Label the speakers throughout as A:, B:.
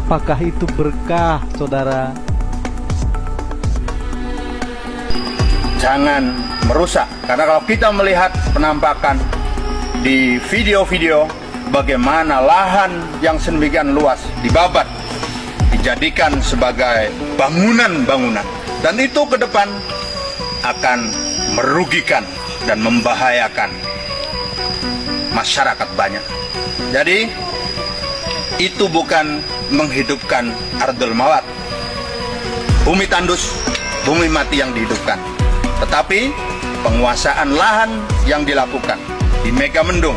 A: Apakah itu berkah, saudara?
B: Jangan merusak, karena kalau kita melihat penampakan di video-video bagaimana lahan yang sedemikian luas dibabat, dijadikan sebagai bangunan-bangunan, dan itu ke depan akan merugikan dan membahayakan masyarakat banyak. Jadi itu bukan menghidupkan ardul mawat, bumi tandus, bumi mati yang dihidupkan, tetapi penguasaan lahan yang dilakukan di Megamendung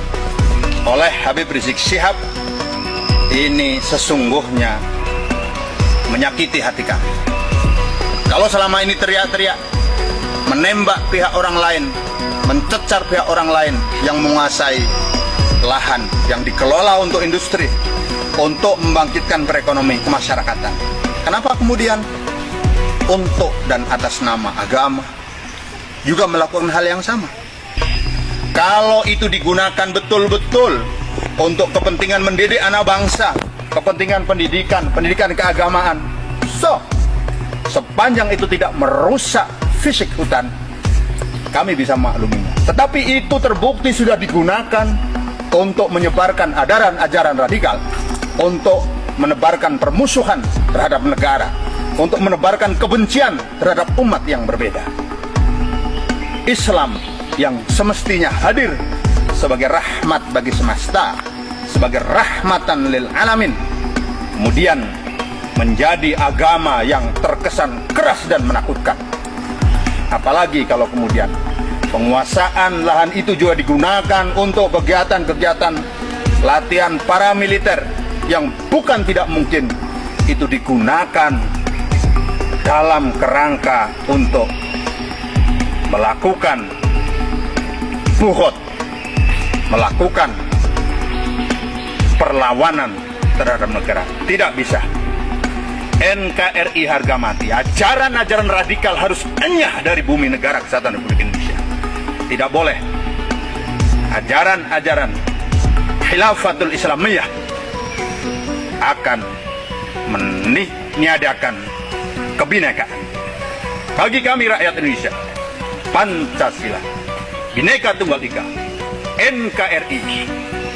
B: oleh Habib Rizik Syihab ini sesungguhnya menyakiti hati kami. Kalau selama ini teriak-teriak, menembak pihak orang lain, mencecar pihak orang lain yang menguasai lahan yang dikelola untuk industri, untuk membangkitkan perekonomian kemasyarakatan, kenapa kemudian untuk dan atas nama agama juga melakukan hal yang sama? Kalau itu digunakan betul-betul untuk kepentingan mendidik anak bangsa, kepentingan pendidikan keagamaan, sepanjang itu tidak merusak fisik hutan, kami bisa makluminya. Tetapi itu terbukti sudah digunakan untuk menyebarkan ajaran radikal, untuk menebarkan permusuhan terhadap negara, untuk menebarkan kebencian terhadap umat yang berbeda. Islam yang semestinya hadir sebagai rahmat bagi semesta, sebagai rahmatan lil alamin, kemudian menjadi agama yang terkesan keras dan menakutkan. Apalagi kalau kemudian penguasaan lahan itu juga digunakan untuk kegiatan-kegiatan latihan paramiliter yang bukan tidak mungkin itu digunakan dalam kerangka untuk melakukan buhut, melakukan perlawanan terhadap negara. Tidak bisa. NKRI harga mati. Ajaran-ajaran radikal harus enyah dari bumi negara kesatuan Republik Indonesia. Tidak boleh ajaran-ajaran Khilafatul Islamiyah akan meniadakan kebinekaan. Bagi kami rakyat Indonesia, Pancasila, Bhinneka Tunggal Ika, NKRI,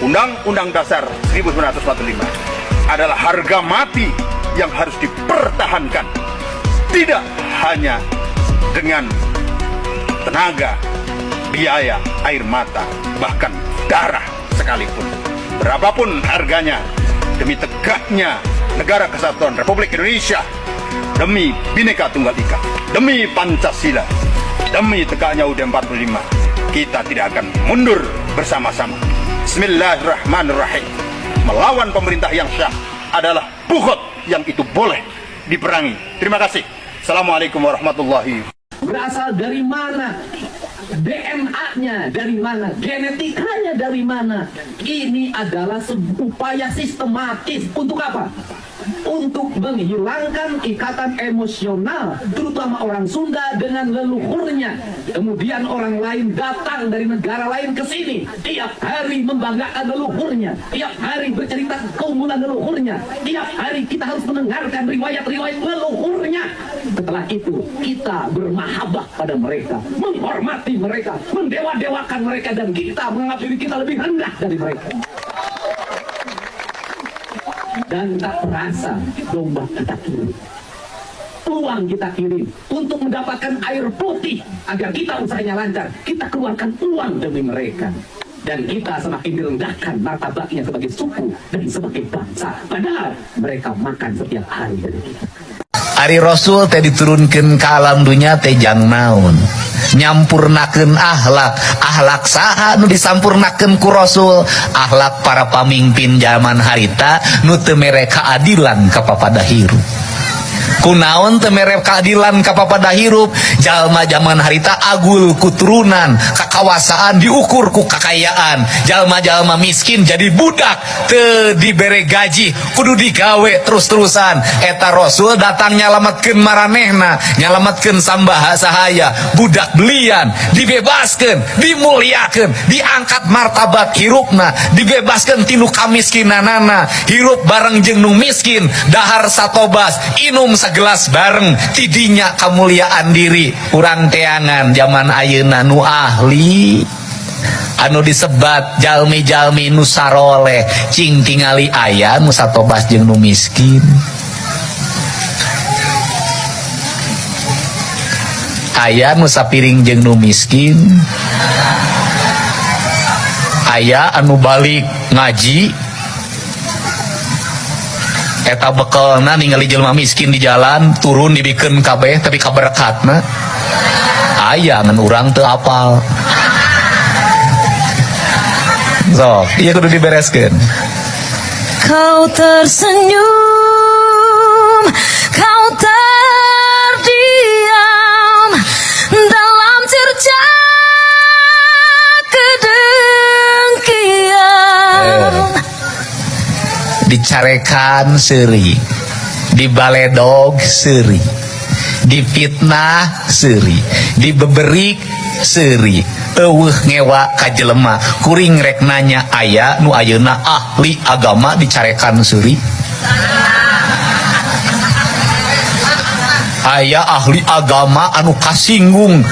B: Undang-Undang Dasar 1945 adalah harga mati yang harus dipertahankan, tidak hanya dengan tenaga, biaya, air mata, bahkan darah sekalipun. Berapapun harganya, demi tegaknya negara kesatuan Republik Indonesia, demi Bhinneka Tunggal Ika, demi Pancasila, demi tegaknya UUD 45, kita tidak akan mundur bersama-sama. Bismillahirrahmanirrahim. Melawan pemerintah yang syah adalah buhut yang itu boleh diperangi. Terima kasih. Assalamualaikum warahmatullahi wabarakatuh.
C: Berasal dari mana? DNA-nya dari mana? Genetikanya dari mana? Ini adalah upaya sistematis. Untuk apa? Untuk menghilangkan ikatan emosional, terutama orang Sunda dengan leluhurnya. Kemudian orang lain datang dari negara lain ke sini, tiap hari membanggakan leluhurnya, tiap hari bercerita keunggulan leluhurnya, tiap hari kita harus mendengarkan riwayat-riwayat leluhurnya. Setelah itu kita bermahabbah pada mereka, menghormati mereka, mendewa-dewakan mereka, dan kita menganggap diri kita lebih rendah dari mereka. Dan tak terasa domba kita kirim, uang kita kirim untuk mendapatkan air putih agar kita usahanya lancar. Kita keluarkan uang demi mereka, dan kita semakin direndahkan martabatnya sebagai suku dan sebagai bangsa, padahal mereka makan setiap hari dari kita.
D: Ari Rasul teh diturunkan ke alam dunia teh jang naon, nyampurnakeun akhlak saha nu disampurnakeun ku Rasul, akhlak para pamimpin zaman harita nu teu mere kaadilan ka papada hirup. kunaon teu mere keadilan ka papada hirup, jalma zaman harita agul kuturunan, kakawasaan diukur ku kakayaan, jalma-jalma miskin jadi budak teu dibere gaji, kudu digawe terus-terusan. Eta Rasul datang nyalametkeun maranehna, nyalametkeun sambaha sahaya, budak belian dibebaskeun, dimuliakeun, diangkat martabat hirupna, dibebaskeun tinu kamiskinanana, hirup bareng jeung nu miskin, dahar satobas, inum sagelas bareng, tidinya kamuliaan diri. Urang teangan zaman ayeuna nu ahli anu disebat jalmi-jalmi nu saroleh, cing tingali aya nu satobas jeung nu miskin. Aya nu sapiring jeung nu miskin, aya anu balik ngaji eta bekelna ningali jelema miskin di jalan turun dibikeun kabeh tapi kaberkatna aya ngan urang teu apal. So, ieu kudu dibereskeun.
E: Kau tersenyum, kau terdiam dalam cerca kedengkian.
D: Dicarekan seuri, dibaledog seuri, difitnah seuri, dibeberik seuri, eueuh ngewa ka jelema, kuring rek nanya aya nu ayeuna ahli agama dicarekan seuri. Aya ahli agama anu kasinggung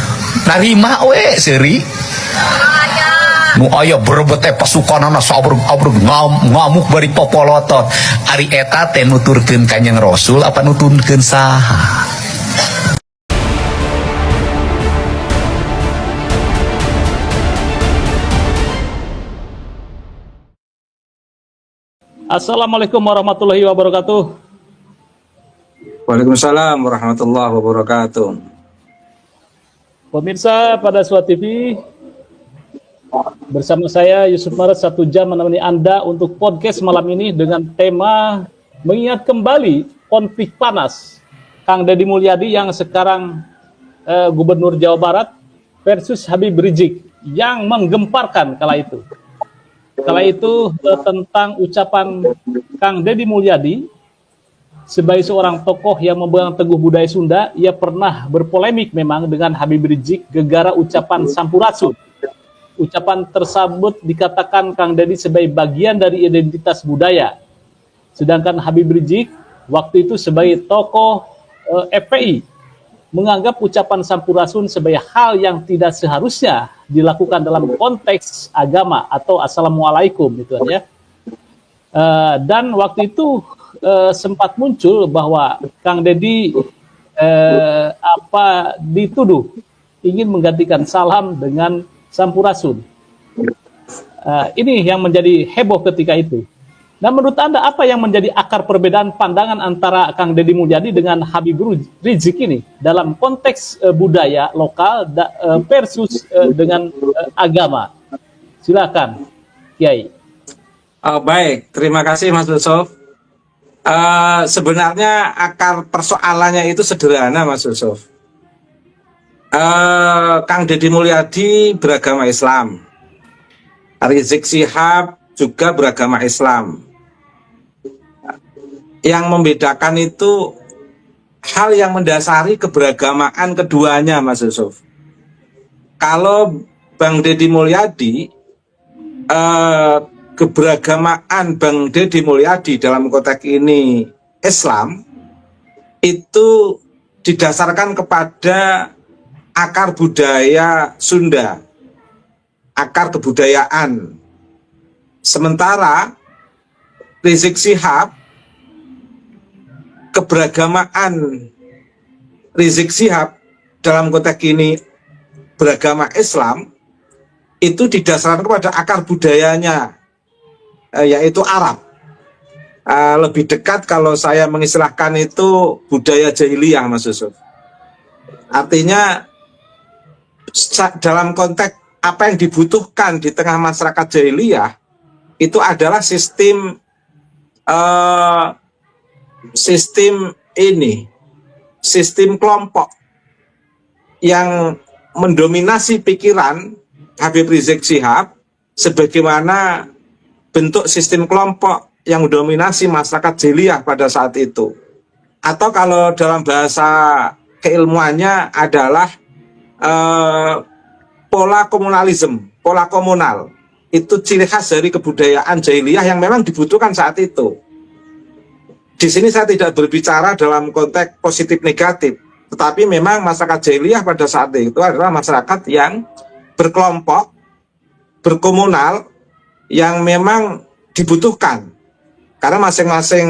D: narima we seuri. Nu aya berebet pasukanana sabreg ngamuk bari popolotot. Ari eta teh nuturkeun Kanjeng Rasul apa nuturkeun saha?
F: Assalamualaikum warahmatullahi wabarakatuh.
G: Waalaikumsalam warahmatullahi wabarakatuh.
F: Pemirsa pada Suat TV, bersama saya Yusuf Maret 1 jam menemani Anda untuk podcast malam ini dengan tema mengingat kembali konflik panas Kang Deddy Mulyadi yang sekarang Gubernur Jawa Barat versus Habib Rizik yang menggemparkan kala itu. Kala itu tentang ucapan Kang Deddy Mulyadi sebagai seorang tokoh yang memegang teguh budaya Sunda. Ia pernah berpolemik memang dengan Habib Rizik gegara ucapan Sampurasun. Ucapan tersebut dikatakan Kang Deddy sebagai bagian dari identitas budaya. Sedangkan Habib Rizik waktu itu sebagai tokoh FPI menganggap ucapan Sampurasun sebagai hal yang tidak seharusnya dilakukan dalam konteks agama atau assalamualaikum gitu ya. Dan waktu itu sempat muncul bahwa Kang Deddy dituduh ingin menggantikan salam dengan Sampurasun. Ini yang menjadi heboh ketika itu. Nah, menurut Anda apa yang menjadi akar perbedaan pandangan antara Kang Deddy Mulyadi dengan Habib Rizik ini dalam konteks budaya lokal versus dengan agama? Silakan, Kiai.
G: Baik, terima kasih Mas Yusuf. Sebenarnya akar persoalannya itu sederhana Mas Yusuf. Kang Deddy Mulyadi beragama Islam, Rizik Syihab juga beragama Islam. Yang membedakan itu hal yang mendasari keberagamaan keduanya Mas Yusuf. Kalau Bang Deddy Mulyadi, keberagamaan Bang Deddy Mulyadi dalam konteks ini Islam itu didasarkan kepada akar budaya Sunda, akar kebudayaan. Sementara Rizik Syihab, keberagamaan Rizik Syihab dalam konteks ini beragama Islam itu didasarkan kepada akar budayanya, yaitu Arab. Lebih dekat kalau saya mengistilahkan itu budaya jahiliyah Mas Yusuf. Artinya dalam konteks apa yang dibutuhkan di tengah masyarakat jahiliyah itu adalah sistem sistem kelompok yang mendominasi pikiran Habib Rizik Syihab sebagaimana bentuk sistem kelompok yang mendominasi masyarakat jeliyah pada saat itu. Atau kalau dalam bahasa keilmuannya adalah pola komunalisme, pola komunal. Itu ciri khas dari kebudayaan jahiliyah yang memang dibutuhkan saat itu. Di sini saya tidak berbicara dalam konteks positif negatif, tetapi memang masyarakat jahiliyah pada saat itu adalah masyarakat yang berkelompok, berkomunal, yang memang dibutuhkan. Karena masing-masing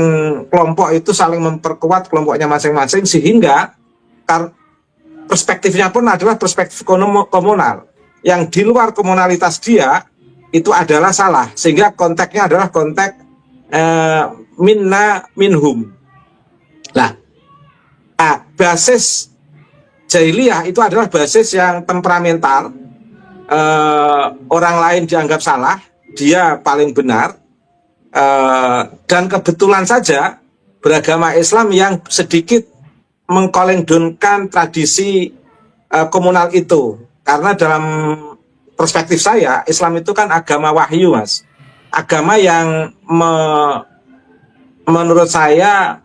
G: kelompok itu saling memperkuat kelompoknya masing-masing, sehingga perspektifnya pun adalah perspektif komunal. Yang di luar komunalitas dia itu adalah salah, sehingga konteksnya adalah konteks minna minhum. Nah, basis jahiliyah itu adalah basis yang temperamental. Orang lain dianggap salah, dia paling benar. Dan kebetulan saja beragama Islam yang sedikit mengkolengdonkan tradisi komunal itu. Karena dalam perspektif saya, Islam itu kan agama wahyu, Mas. Agama yang menurut saya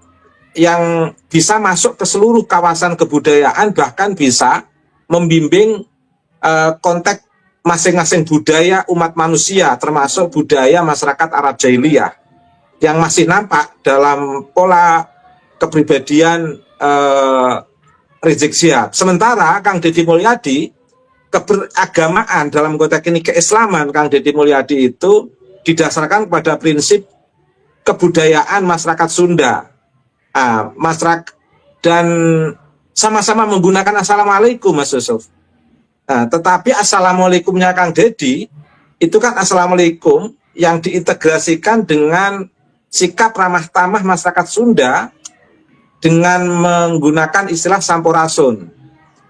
G: yang bisa masuk ke seluruh kawasan kebudayaan, bahkan bisa membimbing konteks masing-masing budaya umat manusia, termasuk budaya masyarakat Arab jahiliyah yang masih nampak dalam pola kepribadian Rizik Syihab. Sementara Kang Deddy Mulyadi, keberagamaan dalam konteks ini, keislaman Kang Deddy Mulyadi itu didasarkan pada prinsip kebudayaan masyarakat Sunda, masyarakat, dan sama-sama menggunakan Assalamualaikum, Mas Yusuf. Tetapi Assalamualaikumnya Kang Deddy itu kan Assalamualaikum yang diintegrasikan dengan sikap ramah tamah masyarakat Sunda dengan menggunakan istilah sampurasun.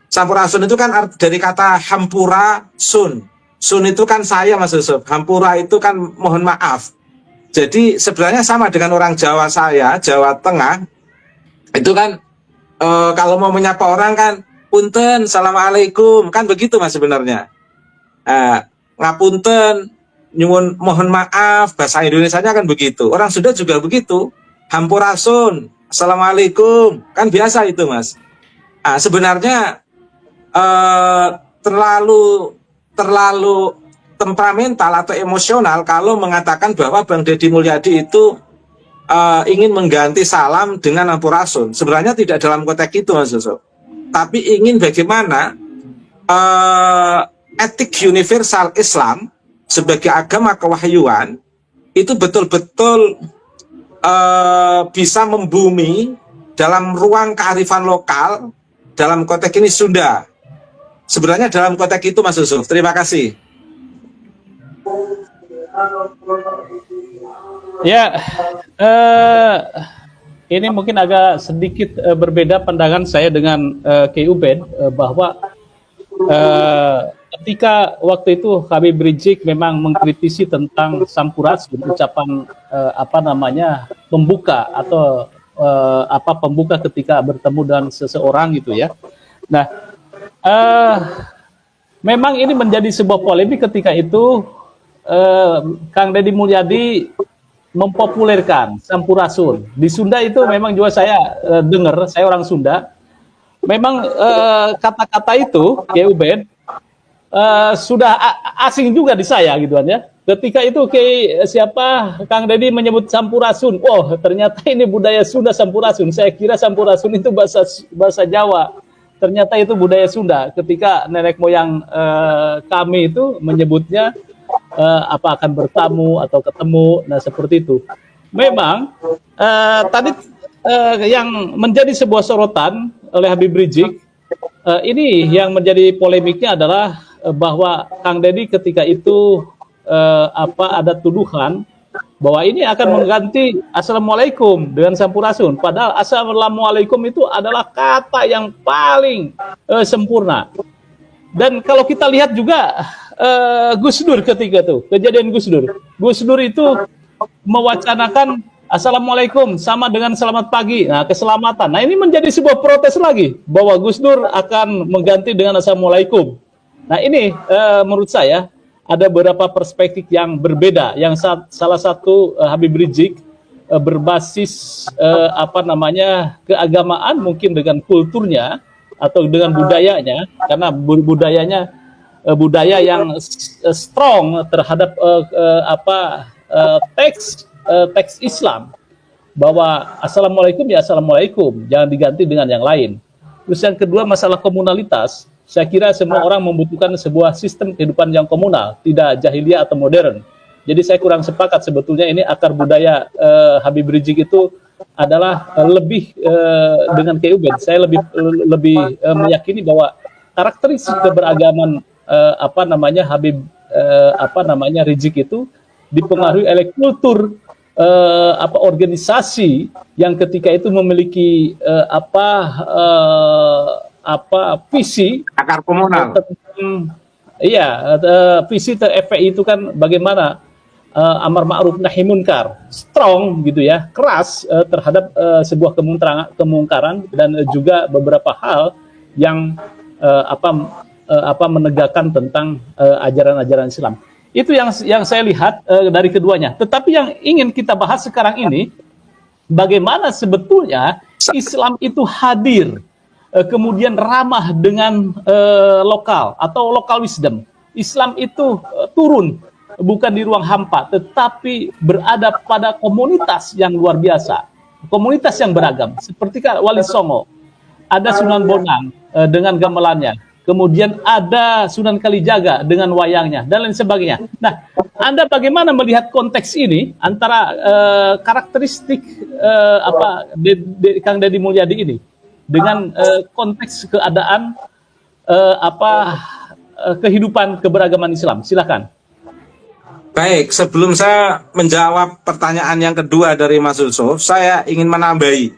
G: Sampurasun itu kan dari kata hampura sun. Sun itu kan saya, Mas Yusuf. Hampura itu kan mohon maaf. Jadi sebenarnya sama dengan orang Jawa saya, Jawa Tengah. Itu kan kalau mau menyapa orang kan punten, assalamualaikum, kan begitu Mas sebenarnya. Ngapunten, nyuwun mohon maaf, bahasa Indonesianya kan begitu. Orang Sunda juga begitu. Hampurasun, assalamualaikum, kan biasa itu Mas. Sebenarnya terlalu temperamental atau emosional kalau mengatakan bahwa Bang Deddy Mulyadi itu ingin mengganti salam dengan ampurasun. Sebenarnya tidak dalam konteks itu, Mas Yusuf. Tapi ingin bagaimana etik universal Islam sebagai agama kewahyuan itu betul-betul bisa membumi dalam ruang kearifan lokal, dalam konteks ini Sunda. Sebenarnya dalam konteks itu, Mas Yusuf. Terima kasih.
F: Ya, ini mungkin agak sedikit berbeda pandangan saya dengan Kiai Ubed, bahwa ketika waktu itu Habib Rizik memang mengkritisi tentang sampurasun, ucapan pembuka atau pembuka ketika bertemu dengan seseorang gitu ya. Nah, memang ini menjadi sebuah polemik ketika itu. Kang Deddy Mulyadi mempopulerkan sampurasun di Sunda itu. Memang juga saya dengar, saya orang Sunda, memang kata-kata itu Kiai Ubed sudah asing juga di saya gitu kan ya. Ketika itu Kang Deddy menyebut sampurasun, oh ternyata ini budaya Sunda sampurasun. Saya kira sampurasun itu bahasa Jawa, ternyata itu budaya Sunda. Ketika nenek moyang kami itu menyebutnya akan bertamu atau ketemu, nah seperti itu. Memang tadi yang menjadi sebuah sorotan oleh Habib Rizik, ini yang menjadi polemiknya adalah bahwa Kang Deddy ketika itu ada tuduhan bahwa ini akan mengganti Assalamualaikum dengan sampurasun. Padahal Assalamualaikum itu adalah kata yang paling sempurna. Dan kalau kita lihat juga Gus Dur ketika itu, kejadian Gus Dur itu mewacanakan Assalamualaikum sama dengan selamat pagi. Nah, keselamatan. Nah, ini menjadi sebuah protes lagi bahwa Gus Dur akan mengganti dengan Assalamualaikum. Nah, ini menurut saya ada beberapa perspektif yang berbeda. Yang salah satu Habib Rizik berbasis keagamaan, mungkin dengan kulturnya atau dengan budayanya, karena budayanya budaya yang strong terhadap teks Islam, bahwa Assalamualaikum ya Assalamualaikum, jangan diganti dengan yang lain. Terus yang kedua, masalah komunalitas. Saya kira semua orang membutuhkan sebuah sistem kehidupan yang komunal, tidak jahiliyah atau modern. Jadi saya kurang sepakat sebetulnya ini akar budaya Habib Rizik itu adalah lebih dengan KUB. Saya lebih meyakini bahwa karakteristik keberagaman Habib Rizik itu dipengaruhi oleh kultur organisasi yang ketika itu memiliki visi
G: Akar komunal.
F: Visi FPI itu kan bagaimana amar ma'ruf nahi munkar, strong gitu ya, keras terhadap sebuah kemungkaran dan juga beberapa hal yang menegakkan tentang ajaran-ajaran Islam. Itu yang saya lihat dari keduanya. Tetapi yang ingin kita bahas sekarang ini, bagaimana sebetulnya Islam itu hadir, kemudian ramah dengan lokal atau local wisdom. Islam itu turun, bukan di ruang hampa, tetapi berada pada komunitas yang luar biasa, komunitas yang beragam. Seperti Wali Songo, ada Sunan Bonang dengan gamelannya, kemudian ada Sunan Kalijaga dengan wayangnya, dan lain sebagainya. Nah, Anda bagaimana melihat konteks ini antara karakteristik Kang Deddy Mulyadi ini dengan konteks keadaan kehidupan keberagaman Islam? Silakan.
G: Baik, sebelum saya menjawab pertanyaan yang kedua dari Mas Yusuf, saya ingin menambahi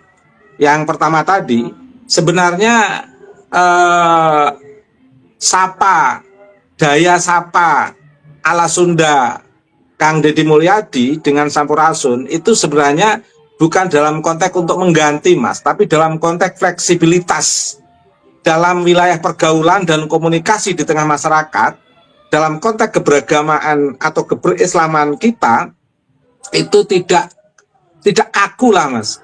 G: yang pertama tadi. Sebenarnya daya sapa ala Sunda Kang Deddy Mulyadi dengan Sampurasun itu sebenarnya bukan dalam konteks untuk mengganti, Mas, tapi dalam konteks fleksibilitas dalam wilayah pergaulan dan komunikasi di tengah masyarakat. Dalam konteks keberagamaan atau keberislaman kita itu tidak kaku lah, Mas.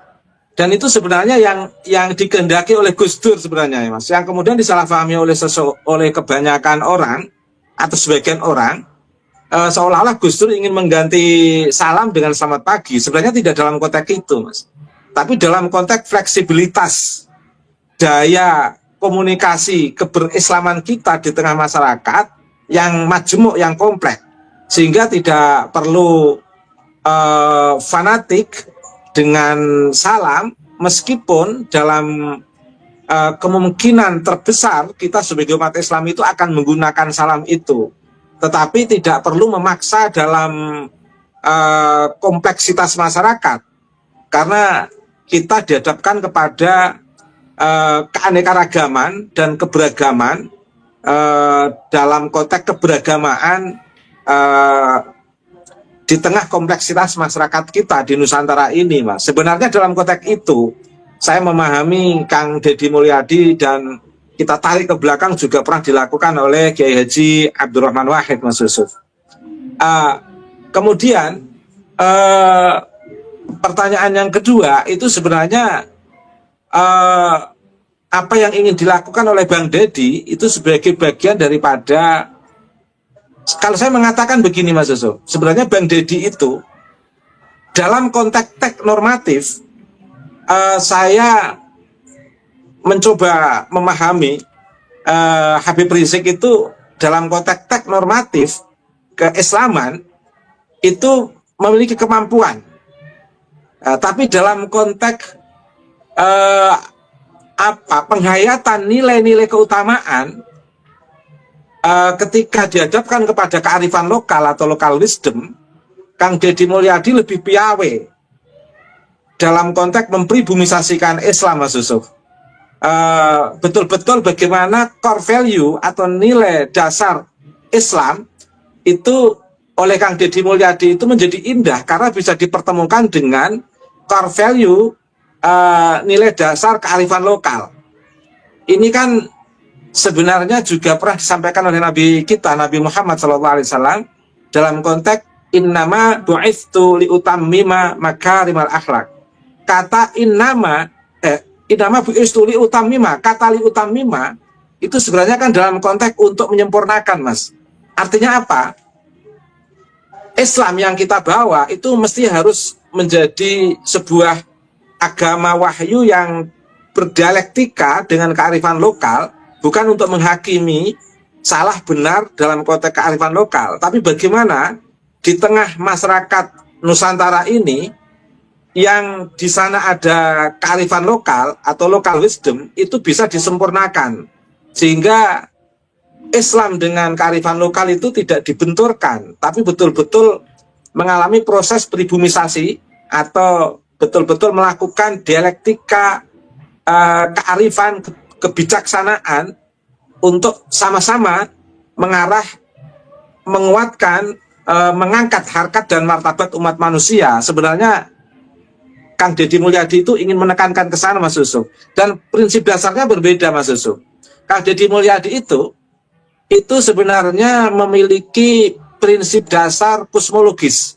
G: Dan itu sebenarnya yang dikehendaki oleh Gus Dur sebenarnya, ya, Mas. Yang kemudian disalahpahami oleh kebanyakan orang atau sebagian orang, seolah-olah Gus Dur ingin mengganti salam dengan selamat pagi. Sebenarnya tidak dalam konteks itu, Mas. Tapi dalam konteks fleksibilitas daya komunikasi keberislaman kita di tengah masyarakat yang majemuk, yang kompleks, sehingga tidak perlu fanatik dengan salam, meskipun dalam kemungkinan terbesar kita sebagai umat Islam itu akan menggunakan salam itu, tetapi tidak perlu memaksa dalam kompleksitas masyarakat, karena kita dihadapkan kepada keanekaragaman dan keberagaman dalam konteks keberagamaan di tengah kompleksitas masyarakat kita di Nusantara ini, Mas. Sebenarnya dalam konteks itu saya memahami Kang Deddy Mulyadi, dan kita tarik ke belakang juga pernah dilakukan oleh Kiai Haji Abdurrahman Wahid, Mas Yusuf. Kemudian pertanyaan yang kedua itu sebenarnya apa yang ingin dilakukan oleh Bang Deddy itu sebagai bagian daripada, kalau saya mengatakan begini, Mas Yusuf, sebenarnya Bang Deddy itu dalam konteks teks normatif, saya mencoba memahami Habib Rizik itu dalam konteks teks normatif keislaman itu memiliki kemampuan, tapi dalam konteks penghayatan nilai-nilai keutamaan, ketika dihadapkan kepada kearifan lokal atau local wisdom, Kang Deddy Mulyadi lebih piawe dalam konteks mempribumisasikan Islam, Mas Yusuf. Betul-betul bagaimana core value atau nilai dasar Islam itu oleh Kang Deddy Mulyadi itu menjadi indah karena bisa dipertemukan dengan core value, nilai dasar kearifan lokal. Ini kan sebenarnya juga pernah disampaikan oleh Nabi kita, Nabi Muhammad SAW, dalam konteks innama bu'itstu liutammima makarimal akhlak. Kata innama bu'itstu liutammima, kata liutammima itu sebenarnya kan dalam konteks untuk menyempurnakan, Mas. Artinya apa? Islam yang kita bawa itu mesti harus menjadi sebuah agama wahyu yang berdialektika dengan kearifan lokal, bukan untuk menghakimi salah benar dalam konteks kearifan lokal, tapi bagaimana di tengah masyarakat Nusantara ini yang di sana ada kearifan lokal atau local wisdom itu bisa disempurnakan, sehingga Islam dengan kearifan lokal itu tidak dibenturkan, tapi betul-betul mengalami proses pribumisasi atau betul-betul melakukan dialektika kearifan, kebijaksanaan untuk sama-sama mengarah, menguatkan, mengangkat harkat dan martabat umat manusia. Sebenarnya Kang Deddy Mulyadi itu ingin menekankan ke sana, Mas Yusuf. Dan prinsip dasarnya berbeda, Mas Yusuf. Kang Deddy Mulyadi itu sebenarnya memiliki prinsip dasar kosmologis.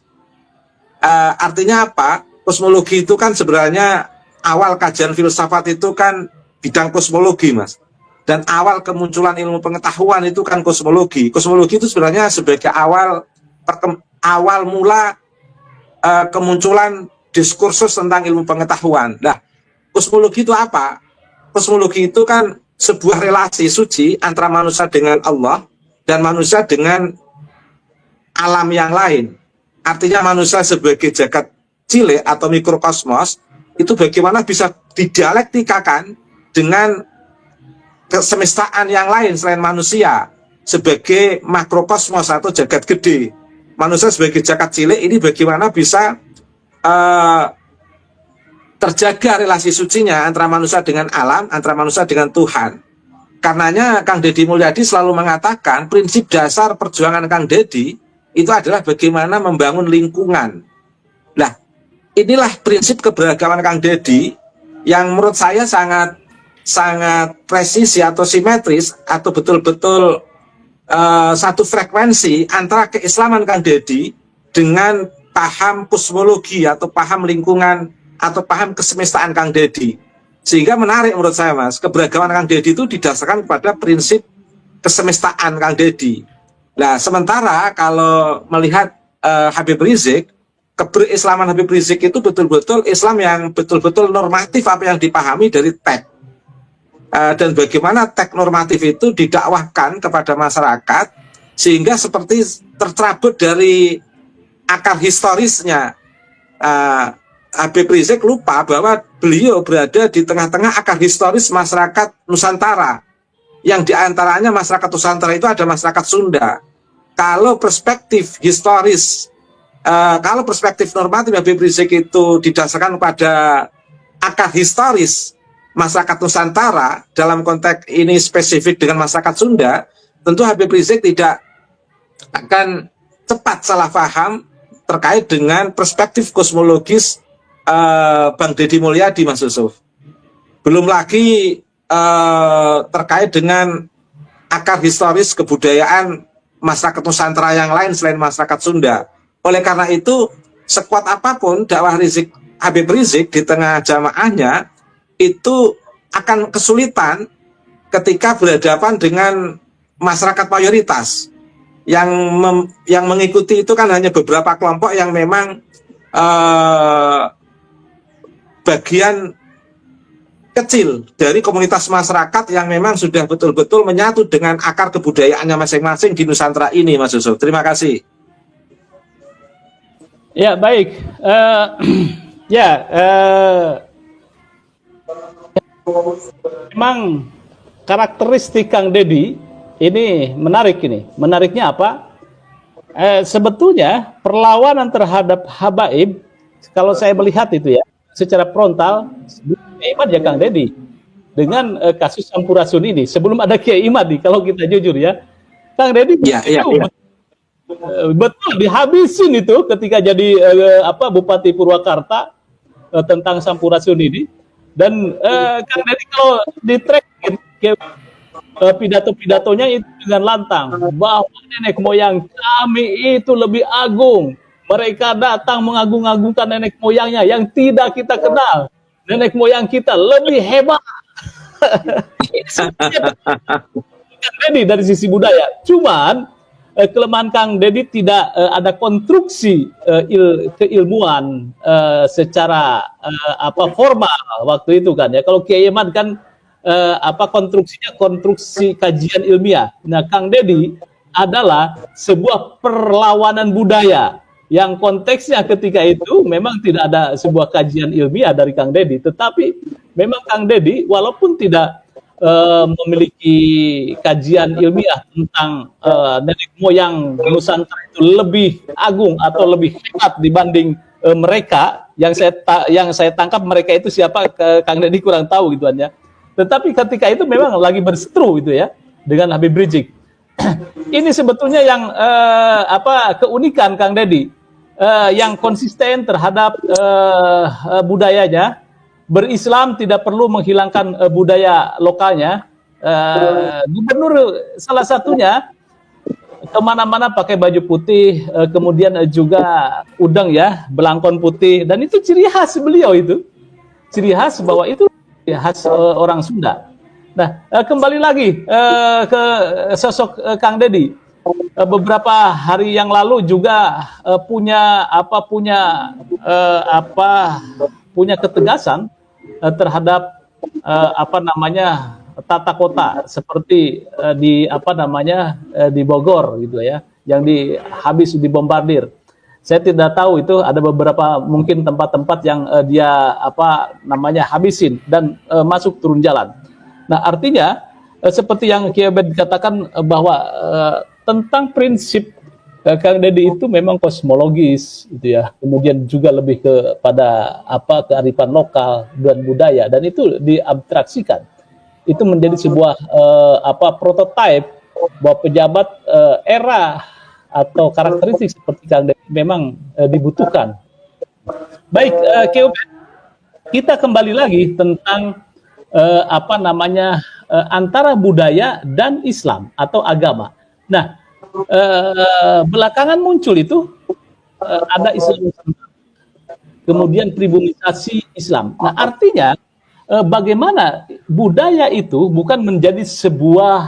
G: Artinya apa? Kosmologi itu kan sebenarnya awal kajian filsafat itu kan bidang kosmologi, Mas. Dan awal kemunculan ilmu pengetahuan itu kan kosmologi. Kosmologi itu sebenarnya sebagai awal mula kemunculan diskursus tentang ilmu pengetahuan. Nah, kosmologi itu apa? Kosmologi itu kan sebuah relasi suci antara manusia dengan Allah dan manusia dengan alam yang lain. Artinya manusia sebagai jagat cilik atau mikrokosmos itu bagaimana bisa didialektikakan dengan kesemestaan yang lain selain manusia sebagai makrokosmos atau jagat gede. Manusia sebagai jagat cilik ini bagaimana bisa terjaga relasi sucinya antara manusia dengan alam, antara manusia dengan Tuhan. Karenanya Kang Deddy Mulyadi selalu mengatakan prinsip dasar perjuangan Kang Deddy itu adalah bagaimana membangun lingkungan. Nah, inilah prinsip keberagaman Kang Deddy yang menurut saya sangat presisi atau simetris atau betul-betul satu frekuensi antara keislaman Kang Deddy dengan paham kosmologi atau paham lingkungan atau paham kesemestaan Kang Deddy. Sehingga menarik menurut saya, Mas, keberagaman Kang Deddy itu didasarkan pada prinsip kesemestaan Kang Deddy. Nah, sementara kalau melihat Habib Rizik, keberislaman Habib Rizik itu betul-betul Islam yang betul-betul normatif apa yang dipahami dari teks. Dan bagaimana teks normatif itu didakwahkan kepada masyarakat sehingga seperti tercerabut dari akar historisnya. Habib Rizik lupa bahwa beliau berada di tengah-tengah akar historis masyarakat Nusantara, yang diantaranya masyarakat Nusantara itu ada masyarakat Sunda. Kalau perspektif historis, kalau perspektif normatif Habib Rizik itu didasarkan pada akar historis masyarakat Nusantara, dalam konteks ini spesifik dengan masyarakat Sunda, tentu Habib Rizik tidak akan cepat salah paham terkait dengan perspektif kosmologis Bang Deddy Mulyadi, Mas Yusuf. Belum lagi terkait dengan akar historis kebudayaan masyarakat Nusantara yang lain selain masyarakat Sunda. Oleh karena itu, sekuat apapun dakwah Habib Rizik di tengah jamaahnya, itu akan kesulitan ketika berhadapan dengan masyarakat mayoritas yang mengikuti itu kan hanya beberapa kelompok yang memang bagian kecil dari komunitas masyarakat yang memang sudah betul-betul menyatu dengan akar kebudayaannya masing-masing di Nusantara ini, Mas Yusuf. Terima kasih.
F: Ya, baik. Memang karakteristik Kang Deddy ini menarik ini. Menariknya apa? Sebetulnya perlawanan terhadap habaib, kalau saya melihat itu ya, secara frontal, Imad ya Kang Deddy dengan kasus Sampurasun ini. Sebelum ada Kiai Imad, kalau kita jujur ya, Kang Deddy betul dihabisin itu ketika jadi Bupati Purwakarta. tentang Sampurasun ini. Dan Kang Deddy kalau di-tracking pidato-pidatonya itu dengan lantang bahwa nenek moyang kami itu lebih agung. Mereka datang mengagung-agungkan nenek moyangnya yang tidak kita kenal. Nenek moyang kita lebih hebat. Kang Deddy dari sisi budaya. Cuman kelemahan Kang Deddy tidak ada konstruksi keilmuan secara formal waktu itu kan ya. Kalau Kiai Imad kan konstruksinya konstruksi kajian ilmiah. Nah, Kang Deddy adalah sebuah perlawanan budaya yang konteksnya ketika itu memang tidak ada sebuah kajian ilmiah dari Kang Deddy, tetapi memang Kang Deddy walaupun tidak memiliki kajian ilmiah tentang nenek moyang Nusantara itu lebih agung atau lebih hebat dibanding mereka, yang saya tangkap mereka itu siapa, Kang Deddy kurang tahu gitu ya. Tetapi ketika itu memang lagi berseteru itu ya dengan Habib Rizik. Ini sebetulnya yang keunikan Kang Deddy. Yang konsisten terhadap budayanya, berislam tidak perlu menghilangkan budaya lokalnya. Gubernur salah satunya kemana-mana pakai baju putih, kemudian juga udang ya, belangkon putih, dan itu ciri khas beliau itu, ciri khas bahwa itu khas orang Sunda. Nah, kembali lagi ke sosok Kang Deddy. Beberapa hari yang lalu juga punya ketegasan terhadap tata kota seperti di Bogor gitu ya, yang habis dibombardir. Saya tidak tahu itu ada beberapa mungkin tempat-tempat yang dia habisin dan masuk turun jalan. Nah, artinya seperti yang Kiai Abed katakan bahwa tentang prinsip Kang Deddy itu memang kosmologis gitu ya. Kemudian juga lebih kepada kearifan lokal dan budaya, dan itu diabstraksikan. Itu menjadi sebuah prototipe bahwa pejabat era atau karakteristik seperti Kang Deddy memang dibutuhkan. Baik, kita kembali lagi tentang antara budaya dan Islam atau agama. Nah, belakangan muncul itu ada Islam, kemudian tribunisasi Islam. Nah, artinya bagaimana budaya itu bukan menjadi sebuah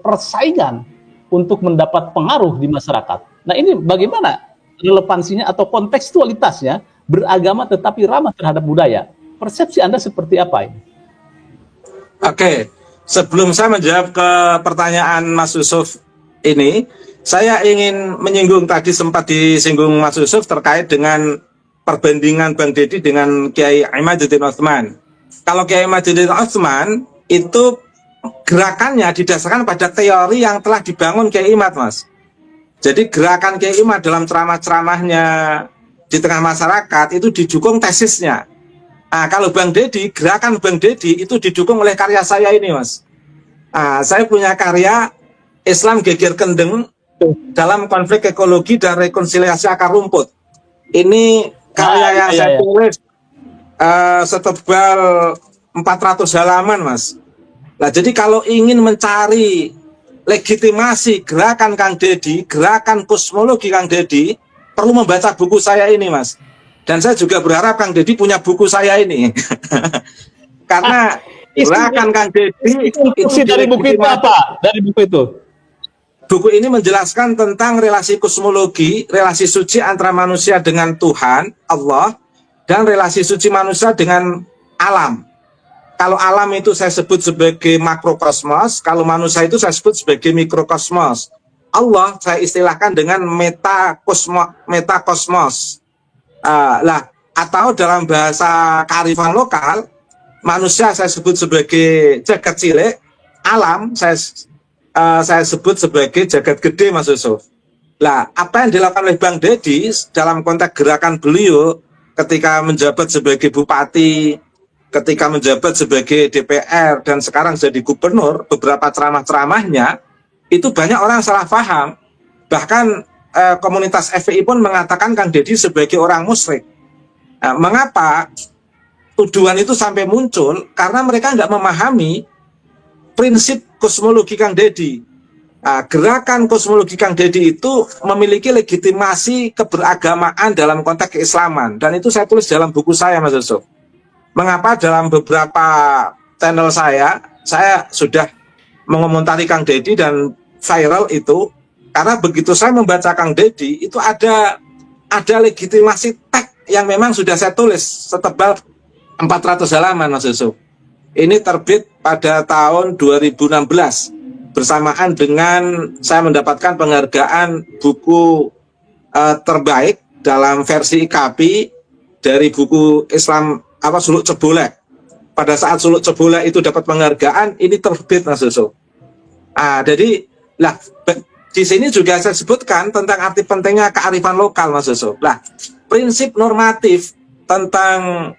F: persaingan untuk mendapat pengaruh di masyarakat. Nah, ini bagaimana relevansinya atau kontekstualitasnya beragama tetapi ramah terhadap budaya? Persepsi Anda seperti apa ini?
G: Oke, sebelum saya menjawab ke pertanyaan Mas Yusuf ini, saya ingin menyinggung, tadi sempat disinggung Mas Yusuf terkait dengan perbandingan Bang Deddy dengan Kiai Imaduddin Utsman. Kalau Kiai Imaduddin Utsman itu gerakannya didasarkan pada teori yang telah dibangun Kiai Imad, Mas. Jadi gerakan Kiai Imad dalam ceramah-ceramahnya di tengah masyarakat itu didukung tesisnya. Nah, kalau Bang Deddy, gerakan Bang Deddy itu didukung oleh karya saya ini, Mas. Nah, saya punya karya Islam Geger Kendeng dalam konflik ekologi dan rekonsiliasi akar rumput. Ini karya yang saya tulis setebal 400 halaman, Mas. Nah, jadi kalau ingin mencari legitimasi gerakan Kang Deddy, gerakan kosmologi Kang Deddy, perlu membaca buku saya ini, Mas. Dan saya juga berharap Kang Deddy punya buku saya ini. Karena gerakan Kang Deddy itu
F: dari buku itu apa? Dari buku itu.
G: Buku ini menjelaskan tentang relasi kosmologi, relasi suci antara manusia dengan Tuhan, Allah, dan relasi suci manusia dengan alam. Kalau alam itu saya sebut sebagai makrokosmos, kalau manusia itu saya sebut sebagai mikrokosmos. Allah saya istilahkan dengan metakosmos. Atau dalam bahasa kearifan lokal, manusia saya sebut sebagai jagat cilik, alam saya sebut sebagai jagat gede, Mas Yusuf. Lah, apa yang dilakukan oleh Bang Deddy dalam konteks gerakan beliau ketika menjabat sebagai bupati, ketika menjabat sebagai DPR, dan sekarang jadi gubernur, beberapa ceramah-ceramahnya itu banyak orang salah paham. Bahkan komunitas FPI pun mengatakan Kang Deddy sebagai orang musyrik. Nah, mengapa tuduhan itu sampai muncul? Karena mereka nggak memahami prinsip kosmologi Kang Deddy. Nah, gerakan kosmologi Kang Deddy itu memiliki legitimasi keberagamaan dalam konteks keislaman, dan itu saya tulis dalam buku saya, Mas Yusuf. Mengapa dalam beberapa channel saya sudah mengomentari Kang Deddy dan viral itu, karena begitu saya membaca Kang Deddy itu ada legitimasi teks yang memang sudah saya tulis setebal 400 halaman, Mas Yusuf. Ini terbit pada tahun 2016 bersamaan dengan saya mendapatkan penghargaan buku terbaik dalam versi IKP dari buku Islam Suluk Cebolek. Pada saat Suluk Cebolek itu dapat penghargaan, ini terbit, Mas Yusuf. Jadi di sini juga saya sebutkan tentang arti pentingnya kearifan lokal, Mas Yusuf. Prinsip normatif tentang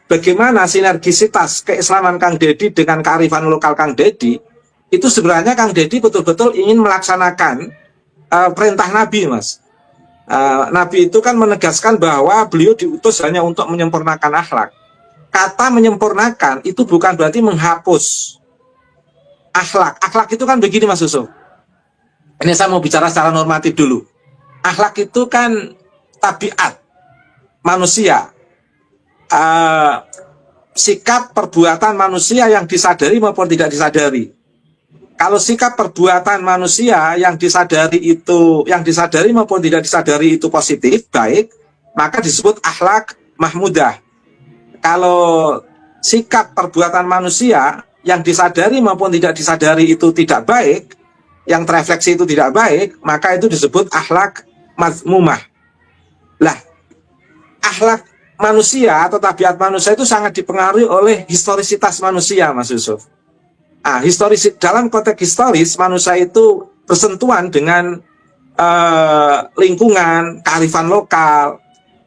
G: bagaimana sinergisitas keislaman Kang Deddy dengan kearifan lokal Kang Deddy, itu sebenarnya Kang Deddy betul-betul ingin melaksanakan perintah Nabi, Mas. Nabi itu kan menegaskan bahwa beliau diutus hanya untuk menyempurnakan akhlak. Kata menyempurnakan itu bukan berarti menghapus akhlak. Akhlak itu kan begini, Mas Yusuf. Ini saya mau bicara secara normatif dulu. Akhlak itu kan tabiat manusia, sikap perbuatan manusia yang disadari maupun tidak disadari. Kalau sikap perbuatan manusia yang disadari maupun tidak disadari itu positif, baik, maka disebut akhlak mahmudah. Kalau sikap perbuatan manusia yang disadari maupun tidak disadari itu tidak baik, yang terefleksi itu tidak baik, maka itu disebut akhlak mazmumah. Akhlak manusia atau tabiat manusia itu sangat dipengaruhi oleh historisitas manusia, Mas Yusuf. Dalam konteks historis, manusia itu bersentuhan dengan lingkungan, kearifan lokal,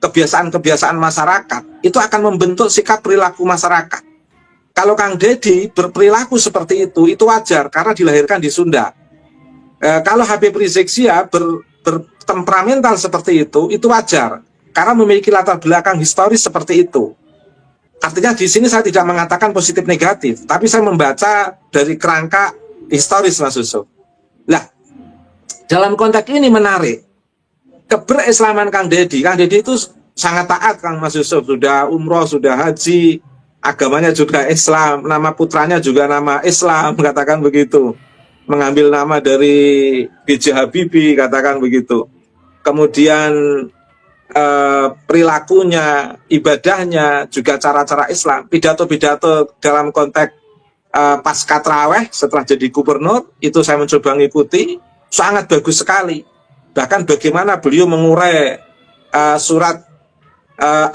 G: kebiasaan-kebiasaan masyarakat. Itu akan membentuk sikap perilaku masyarakat. Kalau Kang Deddy berperilaku seperti itu wajar karena dilahirkan di Sunda. Kalau Habib Rizik Syihab bertemperamental seperti itu wajar karena memiliki latar belakang historis seperti itu. Artinya di sini saya tidak mengatakan positif negatif, tapi saya membaca dari kerangka historis, Mas Yusuf. Dalam konteks ini menarik, keberislaman Kang Deddy itu sangat taat, Kang Mas Yusuf. Sudah umroh, sudah haji, agamanya juga Islam, nama putranya juga nama Islam, katakan begitu. Mengambil nama dari B.J. Habibie, katakan begitu. Kemudian perilakunya, ibadahnya, juga cara-cara Islam, pidato-pidato dalam konteks pasca tarawih setelah jadi gubernur, itu saya mencoba mengikuti, sangat bagus sekali. Bahkan bagaimana beliau mengurai surat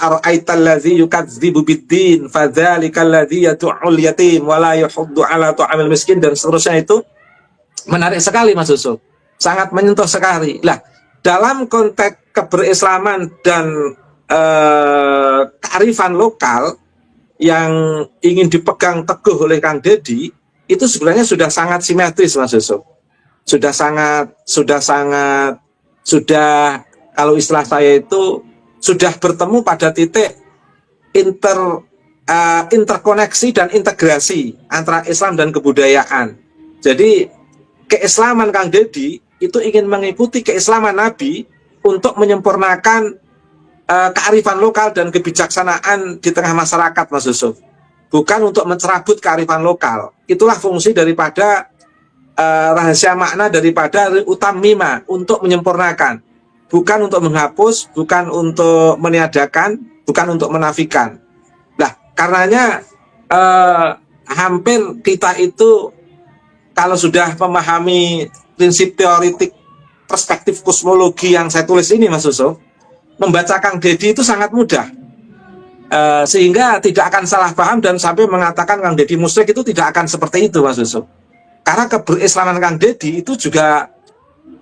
G: ara'aital ladzi yukadzibu biddin fadzalikal ladzi yad'ul yatim wa la yahuddu ala ta'amil miskin, dan seterusnya. Itu menarik sekali, Mas Yusuf, sangat menyentuh sekali. Dalam konteks keberislaman dan kearifan lokal yang ingin dipegang teguh oleh Kang Deddy, itu sebenarnya sudah sangat simetris, Mas Yusuf. Sudah kalau istilah saya itu sudah bertemu pada titik interkoneksi dan integrasi antara Islam dan kebudayaan. Jadi keislaman Kang Deddy itu ingin mengikuti keislaman Nabi untuk menyempurnakan kearifan lokal dan kebijaksanaan di tengah masyarakat, Mas Yusuf. Bukan untuk mencerabut kearifan lokal. Itulah fungsi daripada rahasia makna daripada utammima, untuk menyempurnakan. Bukan untuk menghapus, bukan untuk meniadakan, bukan untuk menafikan. Karenanya hampir kita itu kalau sudah memahami prinsip teoritik perspektif kosmologi yang saya tulis ini, Mas Yusuf, membaca Kang Deddy itu sangat mudah, sehingga tidak akan salah paham dan sampai mengatakan Kang Deddy musyrik, itu tidak akan seperti itu, Mas Yusuf. Karena keberislaman Kang Deddy itu juga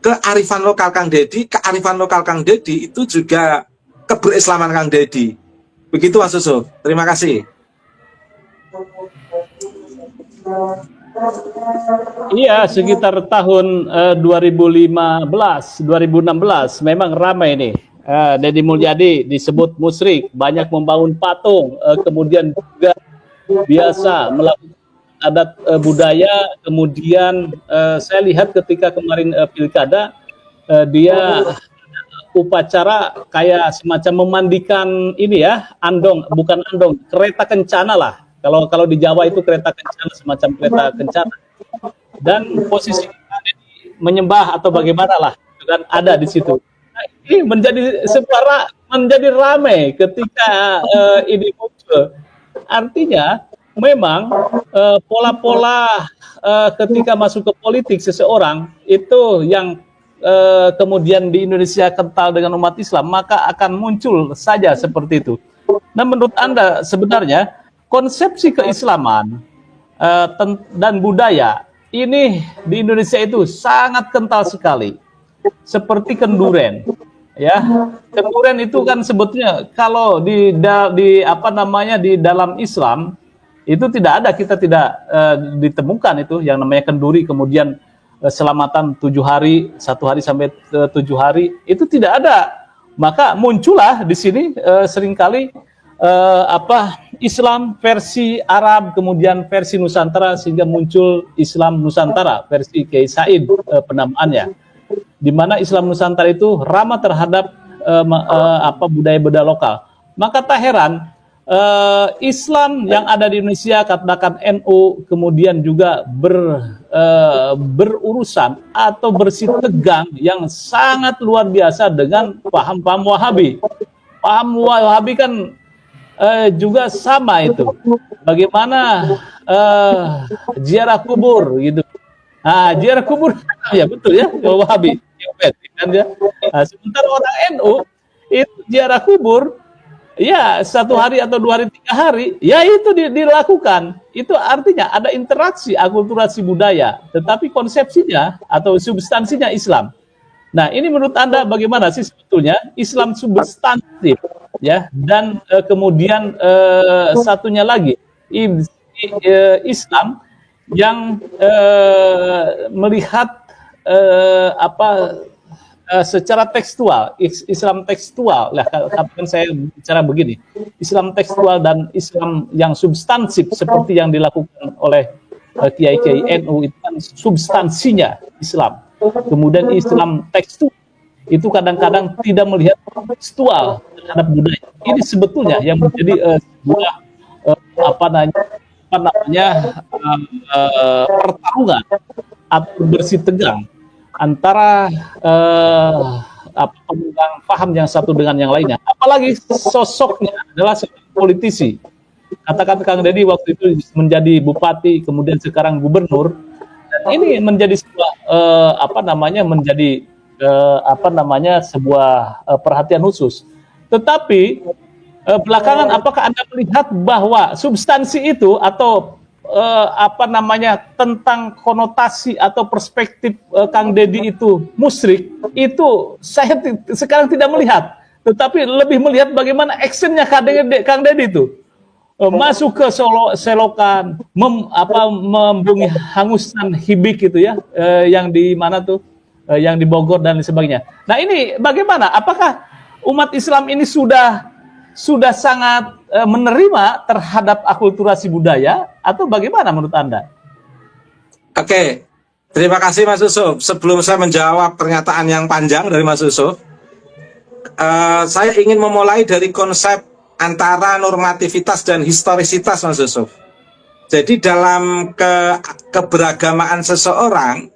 G: kearifan lokal Kang Deddy, kearifan lokal Kang Deddy itu juga keberislaman Kang Deddy. Begitu, Mas Yusuf. Terima kasih.
F: Iya, sekitar tahun 2015, 2016 memang ramai nih Deddy Mulyadi disebut musyrik, banyak membangun patung, kemudian juga biasa melakukan adat budaya. Kemudian saya lihat ketika kemarin pilkada, dia upacara kayak semacam memandikan ini ya, andong, bukan andong, kereta kencana lah. Kalau di Jawa itu kereta kencana, semacam kereta kencana. Dan posisi menyembah atau bagaimana lah, dan ada di situ. Nah, ini menjadi ramai ketika ini muncul. Artinya memang pola-pola ketika masuk ke politik seseorang itu yang kemudian di Indonesia kental dengan umat Islam, maka akan muncul saja seperti itu. Nah, menurut Anda sebenarnya konsepsi keislaman dan budaya ini di Indonesia itu sangat kental sekali, seperti kenduren, ya. Kenduren itu kan sebetulnya kalau di dalam Islam itu tidak ada, kita tidak ditemukan itu yang namanya kenduri, kemudian selamatan 7 hari, 1 hari sampai 7 hari, itu tidak ada. Maka muncullah di sini seringkali Islam versi Arab, kemudian versi Nusantara, sehingga muncul Islam Nusantara versi Kiai Said penamaannya, di mana Islam Nusantara itu ramah terhadap budaya-budaya lokal. Maka tak heran Islam yang ada di Indonesia, katakan NU, kemudian juga berurusan atau bersitegang yang sangat luar biasa dengan paham-paham Wahabi. Paham Wahabi kan juga sama itu. Bagaimana ziarah kubur gitu. Nah, ziarah kubur ya betul ya, Wahabi. Kan ya. Nah, sementara orang NU itu ziarah kubur ya 1 hari atau 2 hari, 3 hari, ya itu dilakukan. Itu artinya ada interaksi akulturasi budaya, tetapi konsepsinya atau substansinya Islam. Nah, ini menurut Anda bagaimana sih sebetulnya Islam substantif, ya? Dan kemudian satunya lagi Islam yang melihat secara tekstual, Islam tekstual. Lah, katakan saya bicara begini, Islam tekstual dan Islam yang substansif seperti yang dilakukan oleh kiai-kiai NU itu kan substansinya Islam. Kemudian Islam tekstual itu kadang-kadang tidak melihat tekstual terhadap budaya. Ini sebetulnya yang menjadi sebuah pertarungan atau bersitegang antara pemegang paham yang satu dengan yang lainnya. Apalagi sosoknya adalah seorang politisi. Katakan Kang Deddy waktu itu menjadi bupati, kemudian sekarang gubernur. Dan ini menjadi sebuah sebuah perhatian khusus. Tetapi belakangan apakah Anda melihat bahwa substansi itu atau tentang konotasi atau perspektif Kang Deddy itu musyrik, itu saya sekarang tidak melihat, tetapi lebih melihat bagaimana actionnya Kang Deddy itu masuk ke selokan, membunyi hangusan hibik gitu ya, yang di mana tuh, yang di Bogor dan sebagainya. Nah, ini bagaimana? Apakah umat Islam ini sudah sangat menerima terhadap akulturasi budaya atau bagaimana menurut Anda?
G: Oke, terima kasih Mas Yusuf. Sebelum saya menjawab pernyataan yang panjang dari Mas Yusuf, saya ingin memulai dari konsep antara normativitas dan historisitas, Mas Yusuf. Jadi dalam keberagamaan seseorang,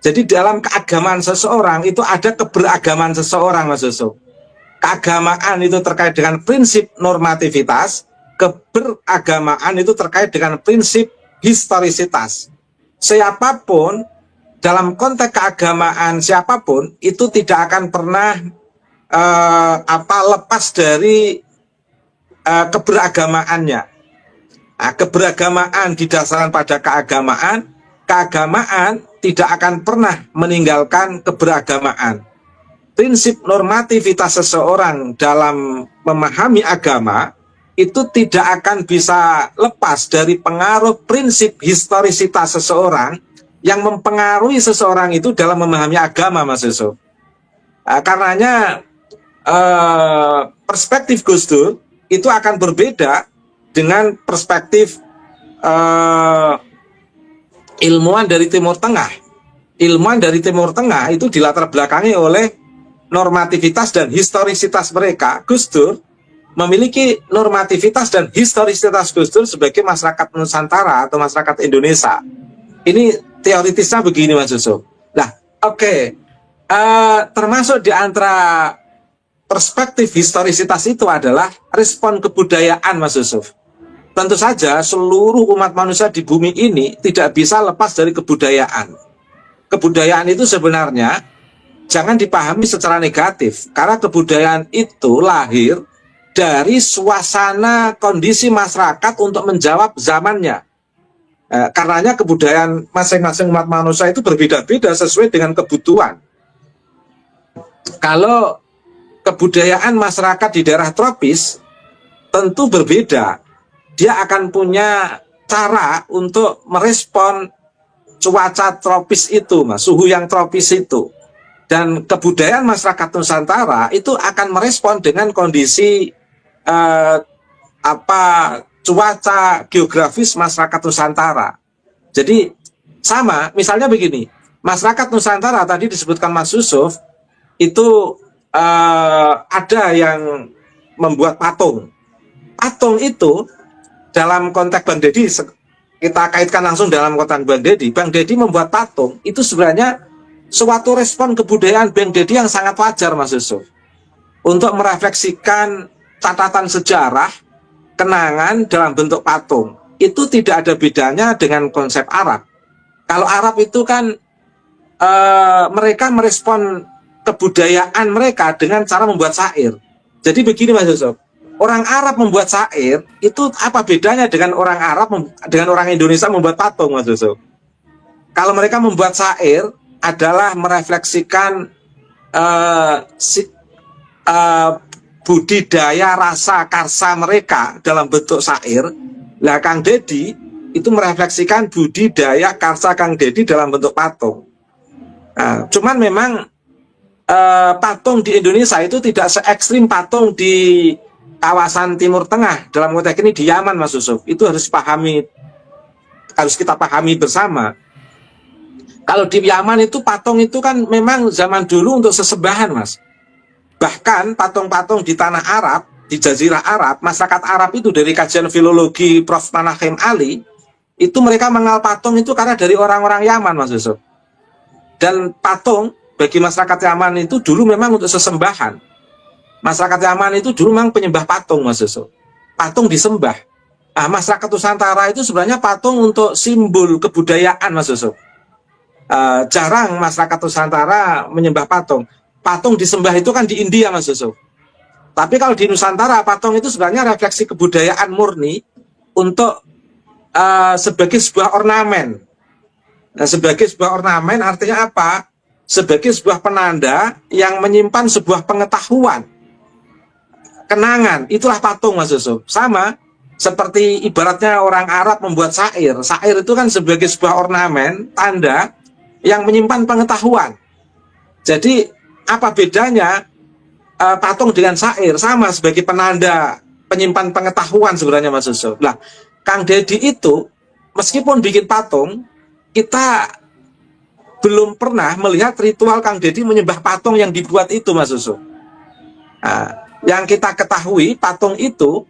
G: jadi dalam keagamaan seseorang itu ada keberagaman seseorang, Mas Yusuf. Keagamaan itu terkait dengan prinsip normativitas, keberagamaan itu terkait dengan prinsip historisitas. Siapapun, dalam konteks keagamaan siapapun, itu tidak akan pernah lepas dari keberagamaannya. Nah, keberagamaan didasarkan pada keagamaan, keagamaan tidak akan pernah meninggalkan keberagamaan. Prinsip normativitas seseorang dalam memahami agama itu tidak akan bisa lepas dari pengaruh prinsip historisitas seseorang yang mempengaruhi seseorang itu dalam memahami agama, Mas Yusuf. Karenanya perspektif Gus Dur itu akan berbeda dengan perspektif ilmuwan dari Timur Tengah. Ilmuwan dari Timur Tengah itu dilatar belakangi oleh normativitas dan historisitas mereka. Gus Dur memiliki normativitas dan historisitas Gus Dur sebagai masyarakat Nusantara atau masyarakat Indonesia. Ini teoritisnya begini, Mas Yusuf. Nah, oke. Termasuk di antara perspektif historisitas itu adalah respon kebudayaan, Mas Yusuf. Tentu saja seluruh umat manusia di bumi ini tidak bisa lepas dari kebudayaan. Kebudayaan itu sebenarnya jangan dipahami secara negatif, karena kebudayaan itu lahir dari suasana kondisi masyarakat untuk menjawab zamannya. Karenanya kebudayaan masing-masing umat manusia itu berbeda-beda sesuai dengan kebutuhan. Kalau kebudayaan masyarakat di daerah tropis tentu berbeda. Dia akan punya cara untuk merespon cuaca tropis itu, Mas, suhu yang tropis itu. Dan kebudayaan masyarakat Nusantara itu akan merespon dengan kondisi cuaca geografis masyarakat Nusantara. Jadi sama, misalnya begini, masyarakat Nusantara tadi disebutkan Mas Yusuf itu ada yang membuat patung. Patung itu dalam konteks Bang Deddy, kita kaitkan langsung dalam konteks Bang Deddy. Bang Deddy membuat patung itu sebenarnya suatu respon kebudayaan Bang Deddy yang sangat wajar, Mas Yusuf, untuk merefleksikan catatan sejarah, kenangan dalam bentuk patung. Itu tidak ada bedanya dengan konsep Arab. Kalau Arab itu kan mereka merespon kebudayaan mereka dengan cara membuat syair. Jadi begini, Mas Yusuf, orang Arab membuat syair itu apa bedanya dengan orang Arab dengan orang Indonesia membuat patung, Mas Yusuf? Kalau mereka membuat syair adalah merefleksikan budidaya rasa karsa mereka dalam bentuk syair. Lah Kang Deddy itu merefleksikan budidaya karsa Kang Deddy dalam bentuk patung. Nah, cuman memang patung di Indonesia itu tidak se ekstrim patung di kawasan Timur Tengah. Dalam konteks ini di Yaman, Mas Yusuf. Itu harus kita pahami bersama. Kalau di Yaman itu patung itu kan memang zaman dulu untuk sesembahan, Mas. Bahkan patung-patung di tanah Arab, di Jazirah Arab, masyarakat Arab itu dari kajian filologi Prof. Manahem Ali, itu mereka mengenal patung itu karena dari orang-orang Yaman, Mas Yusuf. Dan patung bagi masyarakat Yaman itu dulu memang untuk sesembahan. Masyarakat Yaman itu dulu memang penyembah patung, Mas Yusuf. Patung disembah. Nah, masyarakat Nusantara itu sebenarnya patung untuk simbol kebudayaan, Mas Yusuf. Jarang masyarakat Nusantara menyembah patung. Patung disembah itu kan di India, Mas Yusuf. Tapi kalau di Nusantara, patung itu sebenarnya refleksi kebudayaan murni untuk sebagai sebuah ornamen. Nah, sebagai sebuah ornamen artinya apa? Sebagai sebuah penanda yang menyimpan sebuah pengetahuan, kenangan. Itulah patung, Mas Yusuf. Sama seperti ibaratnya orang Arab membuat syair. Syair itu kan sebagai sebuah ornamen, tanda yang menyimpan pengetahuan. Jadi apa bedanya patung dengan syair? Sama sebagai penanda penyimpan pengetahuan sebenarnya, Mas Yusuf. Nah, Kang Deddy itu meskipun bikin patung, kita belum pernah melihat ritual Kang Deddy menyembah patung yang dibuat itu, Mas Yusuf. Nah, yang kita ketahui patung itu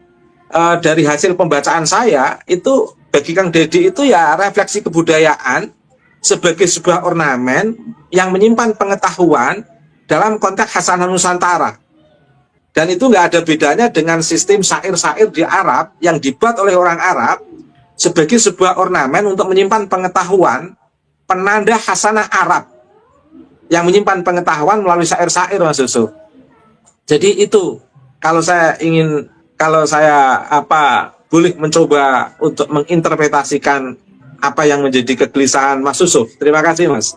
G: dari hasil pembacaan saya itu bagi Kang Deddy itu ya refleksi kebudayaan sebagai sebuah ornamen yang menyimpan pengetahuan dalam konteks khasanah Nusantara. Dan itu nggak ada bedanya dengan sistem syair-syair di Arab yang dibuat oleh orang Arab sebagai sebuah ornamen untuk menyimpan pengetahuan, penanda khasanah Arab yang menyimpan pengetahuan melalui syair-syair, Mas Yusuf. Jadi itu kalau saya boleh mencoba untuk menginterpretasikan apa yang menjadi kegelisahan Mas Yusuf. Terima kasih, Mas.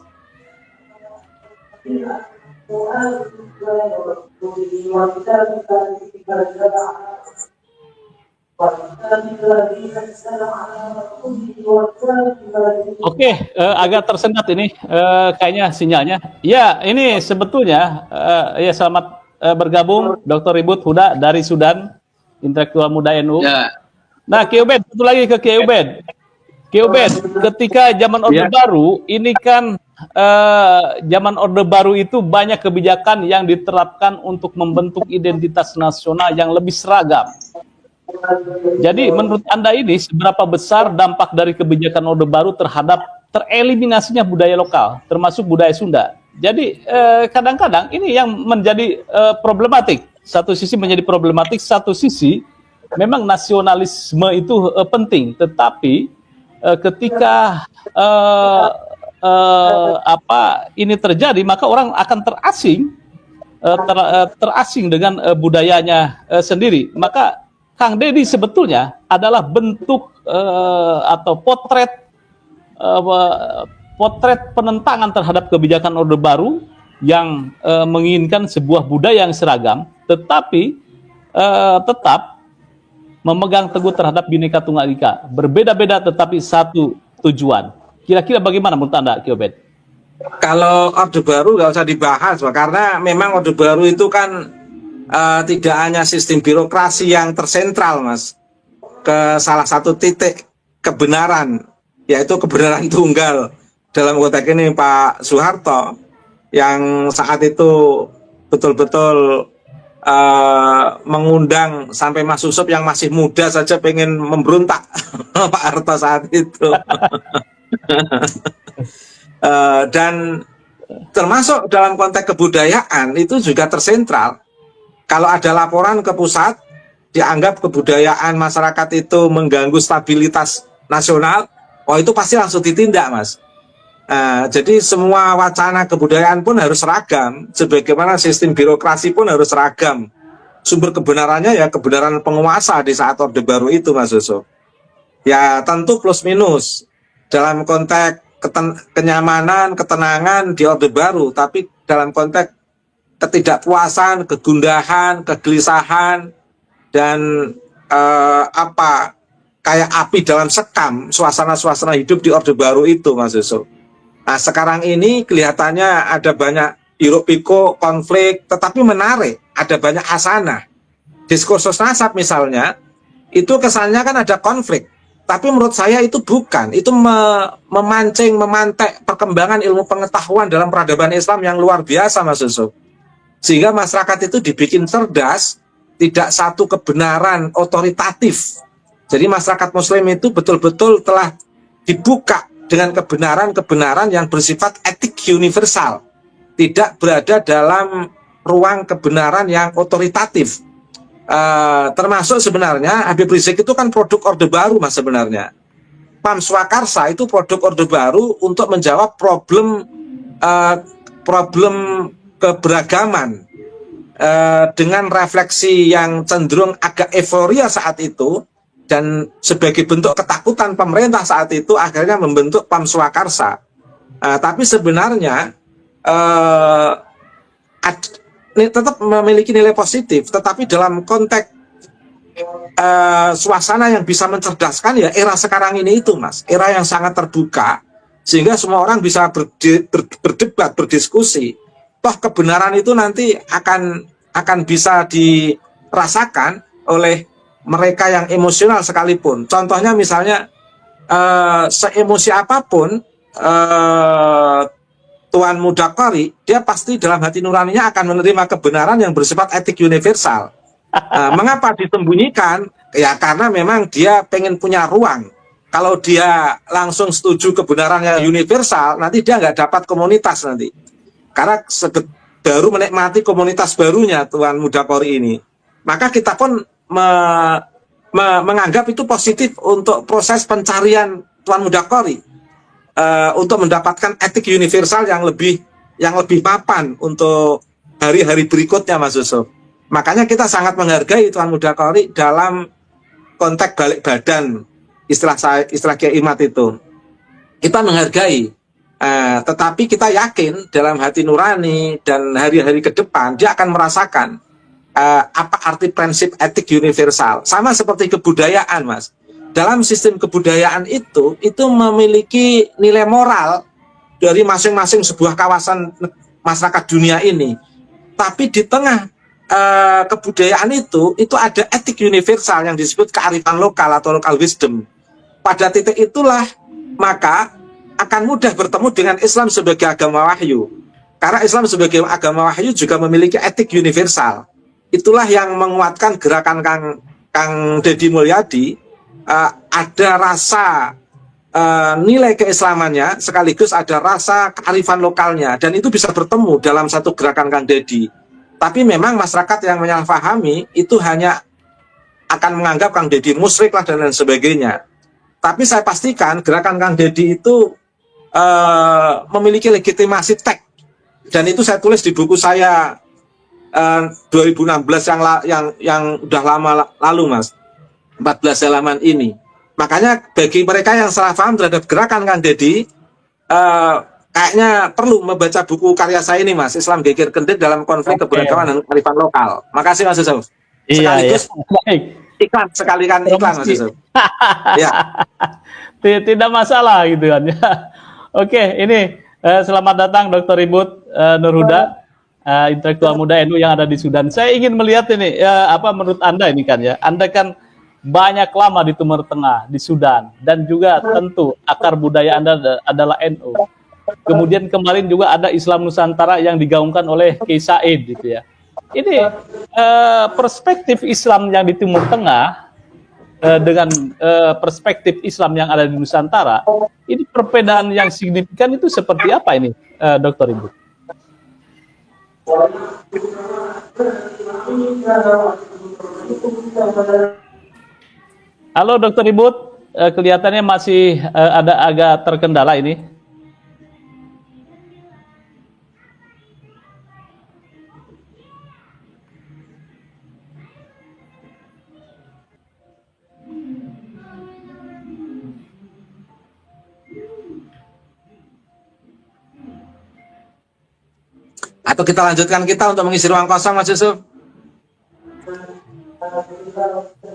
F: Oke, agak tersendat ini kayaknya sinyalnya. Ya, ini sebetulnya ya selamat bergabung, Dr. Ribut Huda dari Sudan, intelektual muda NU.
H: Ya.
F: Nah, Ki Ubed, satu lagi ke Ki Ubed. Ki Ubed, ketika zaman Orde Baru, ini kan zaman Orde Baru itu banyak kebijakan yang diterapkan untuk membentuk identitas nasional yang lebih seragam. Jadi menurut Anda ini seberapa besar dampak dari kebijakan Orde Baru terhadap tereliminasinya budaya lokal, termasuk budaya Sunda? Jadi kadang-kadang ini yang menjadi problematik. Satu sisi menjadi problematik, satu sisi memang nasionalisme itu penting, tetapi ketika ini terjadi, maka orang akan terasing dengan budayanya sendiri. Maka Kang Deddy sebetulnya adalah bentuk atau potret penentangan terhadap kebijakan Orde Baru yang menginginkan sebuah budaya yang seragam, tetapi tetap memegang teguh terhadap Bhinneka Tunggal Ika. Berbeda-beda tetapi satu tujuan. Kira-kira bagaimana menurut Anda, Ki Ubed?
G: Kalau Orde Baru nggak usah dibahas, Pak, karena memang Orde Baru itu kan tidak hanya sistem birokrasi yang tersentral, Mas, ke salah satu titik kebenaran, yaitu kebenaran tunggal. Dalam konteks ini Pak Soeharto, yang saat itu betul-betul mengundang sampai Mas Susup yang masih muda saja pengen memberontak Pak Harto saat itu. Dan termasuk dalam konteks kebudayaan itu juga tersentral. Kalau ada laporan ke pusat dianggap kebudayaan masyarakat itu mengganggu stabilitas nasional, oh itu pasti langsung ditindak, Mas. Jadi semua wacana kebudayaan pun harus seragam, sebagaimana sistem birokrasi pun harus seragam. Sumber kebenarannya ya kebenaran penguasa di saat Orde Baru itu, Mas Suso. Ya tentu plus minus dalam konteks kenyamanan, ketenangan di Orde Baru, tapi dalam konteks ketidakpuasan, kegundahan, kegelisahan, dan kayak api dalam sekam, suasana-suasana hidup di Orde Baru itu, Mas Suso. Nah sekarang ini kelihatannya ada banyak hiruk-pikuk, konflik, tetapi menarik, ada banyak asana. Diskursus nasab misalnya, itu kesannya kan ada konflik, tapi menurut saya itu bukan, itu memantik perkembangan ilmu pengetahuan dalam peradaban Islam yang luar biasa, Mas Yusuf. Sehingga masyarakat itu dibikin cerdas, tidak satu kebenaran otoritatif. Jadi masyarakat Muslim itu betul-betul telah dibuka dengan kebenaran-kebenaran yang bersifat etik universal, tidak berada dalam ruang kebenaran yang otoritatif. Termasuk sebenarnya Habib Rizik itu kan produk Orde Baru, Mas, sebenarnya. Pam Swakarsa itu produk Orde Baru untuk menjawab problem keberagaman dengan refleksi yang cenderung agak euforia saat itu. Dan sebagai bentuk ketakutan pemerintah saat itu akhirnya membentuk Pam Swakarsa. Tapi sebenarnya tetap memiliki nilai positif, tetapi dalam konteks suasana yang bisa mencerdaskan ya era sekarang ini itu, Mas, era yang sangat terbuka sehingga semua orang bisa berdebat, berdiskusi. Toh kebenaran itu nanti akan bisa dirasakan oleh mereka yang emosional sekalipun. Contohnya misalnya seemosi apapun Tuan Mudakari, dia pasti dalam hati nuraninya akan menerima kebenaran yang bersifat etik universal. Mengapa disembunyikan? Ya karena memang dia pengen punya ruang. Kalau dia langsung setuju kebenaran yang universal, nanti dia nggak dapat komunitas nanti. Karena baru menikmati komunitas barunya Tuan Mudakari ini. Maka kita pun menganggap itu positif untuk proses pencarian Tuan Mudakari, untuk mendapatkan etik universal yang lebih mapan untuk hari-hari berikutnya, Mas Yusuf. Makanya kita sangat menghargai Tuan Mudakari dalam konteks balik badan, istilah Kiai Imat itu. Kita menghargai, tetapi kita yakin dalam hati nurani dan hari-hari ke depan dia akan merasakan apa arti prinsip etik universal. Sama seperti kebudayaan, Mas. Dalam sistem kebudayaan itu memiliki nilai moral dari masing-masing sebuah kawasan masyarakat dunia ini. Tapi di tengah kebudayaan itu ada etik universal yang disebut kearifan lokal atau local wisdom. Pada titik itulah maka akan mudah bertemu dengan Islam sebagai agama wahyu. Karena Islam sebagai agama wahyu juga memiliki etik universal. Itulah yang menguatkan gerakan Kang Deddy Mulyadi. Ada rasa nilai keislamannya sekaligus ada rasa kearifan lokalnya, dan itu bisa bertemu dalam satu gerakan Kang Deddy. Tapi memang masyarakat yang menyalahpahami itu hanya akan menganggap Kang Deddy musyrik lah dan lain sebagainya. Tapi saya pastikan gerakan Kang Deddy itu memiliki legitimasi teks, dan itu saya tulis di buku saya 2016 yang udah lama lalu, Mas, 14 halaman ini. Makanya bagi mereka yang salah paham terhadap gerakan Kang Deddy, kayaknya perlu membaca buku karya saya ini, Mas, Islam Geger Kendit dalam Konflik Keberagaman dan Kearifan Lokal. Makasih, Mas Yusuf. Sekaligus iklan, iklan, Mas Yusuf. Ya.
F: Tidak masalah gitu kan ya. Oke, ini selamat datang Dr. Ribut Nur Huda, intelektual muda NU yang ada di Sudan. Saya ingin melihat ini apa menurut Anda ini kan ya. Anda kan banyak lama di Timur Tengah, di Sudan, dan juga tentu akar budaya Anda adalah NU. Kemudian kemarin juga ada Islam Nusantara yang digaungkan oleh Kiai Said gitu ya. Ini perspektif Islam yang di Timur Tengah dengan perspektif Islam yang ada di Nusantara, ini perbedaan yang signifikan itu seperti apa ini, Dr. Ibu? Halo Dr. Ibu, kelihatannya masih ada agak terkendala ini.
G: Atau kita lanjutkan untuk mengisi ruang kosong, Mas Yusuf?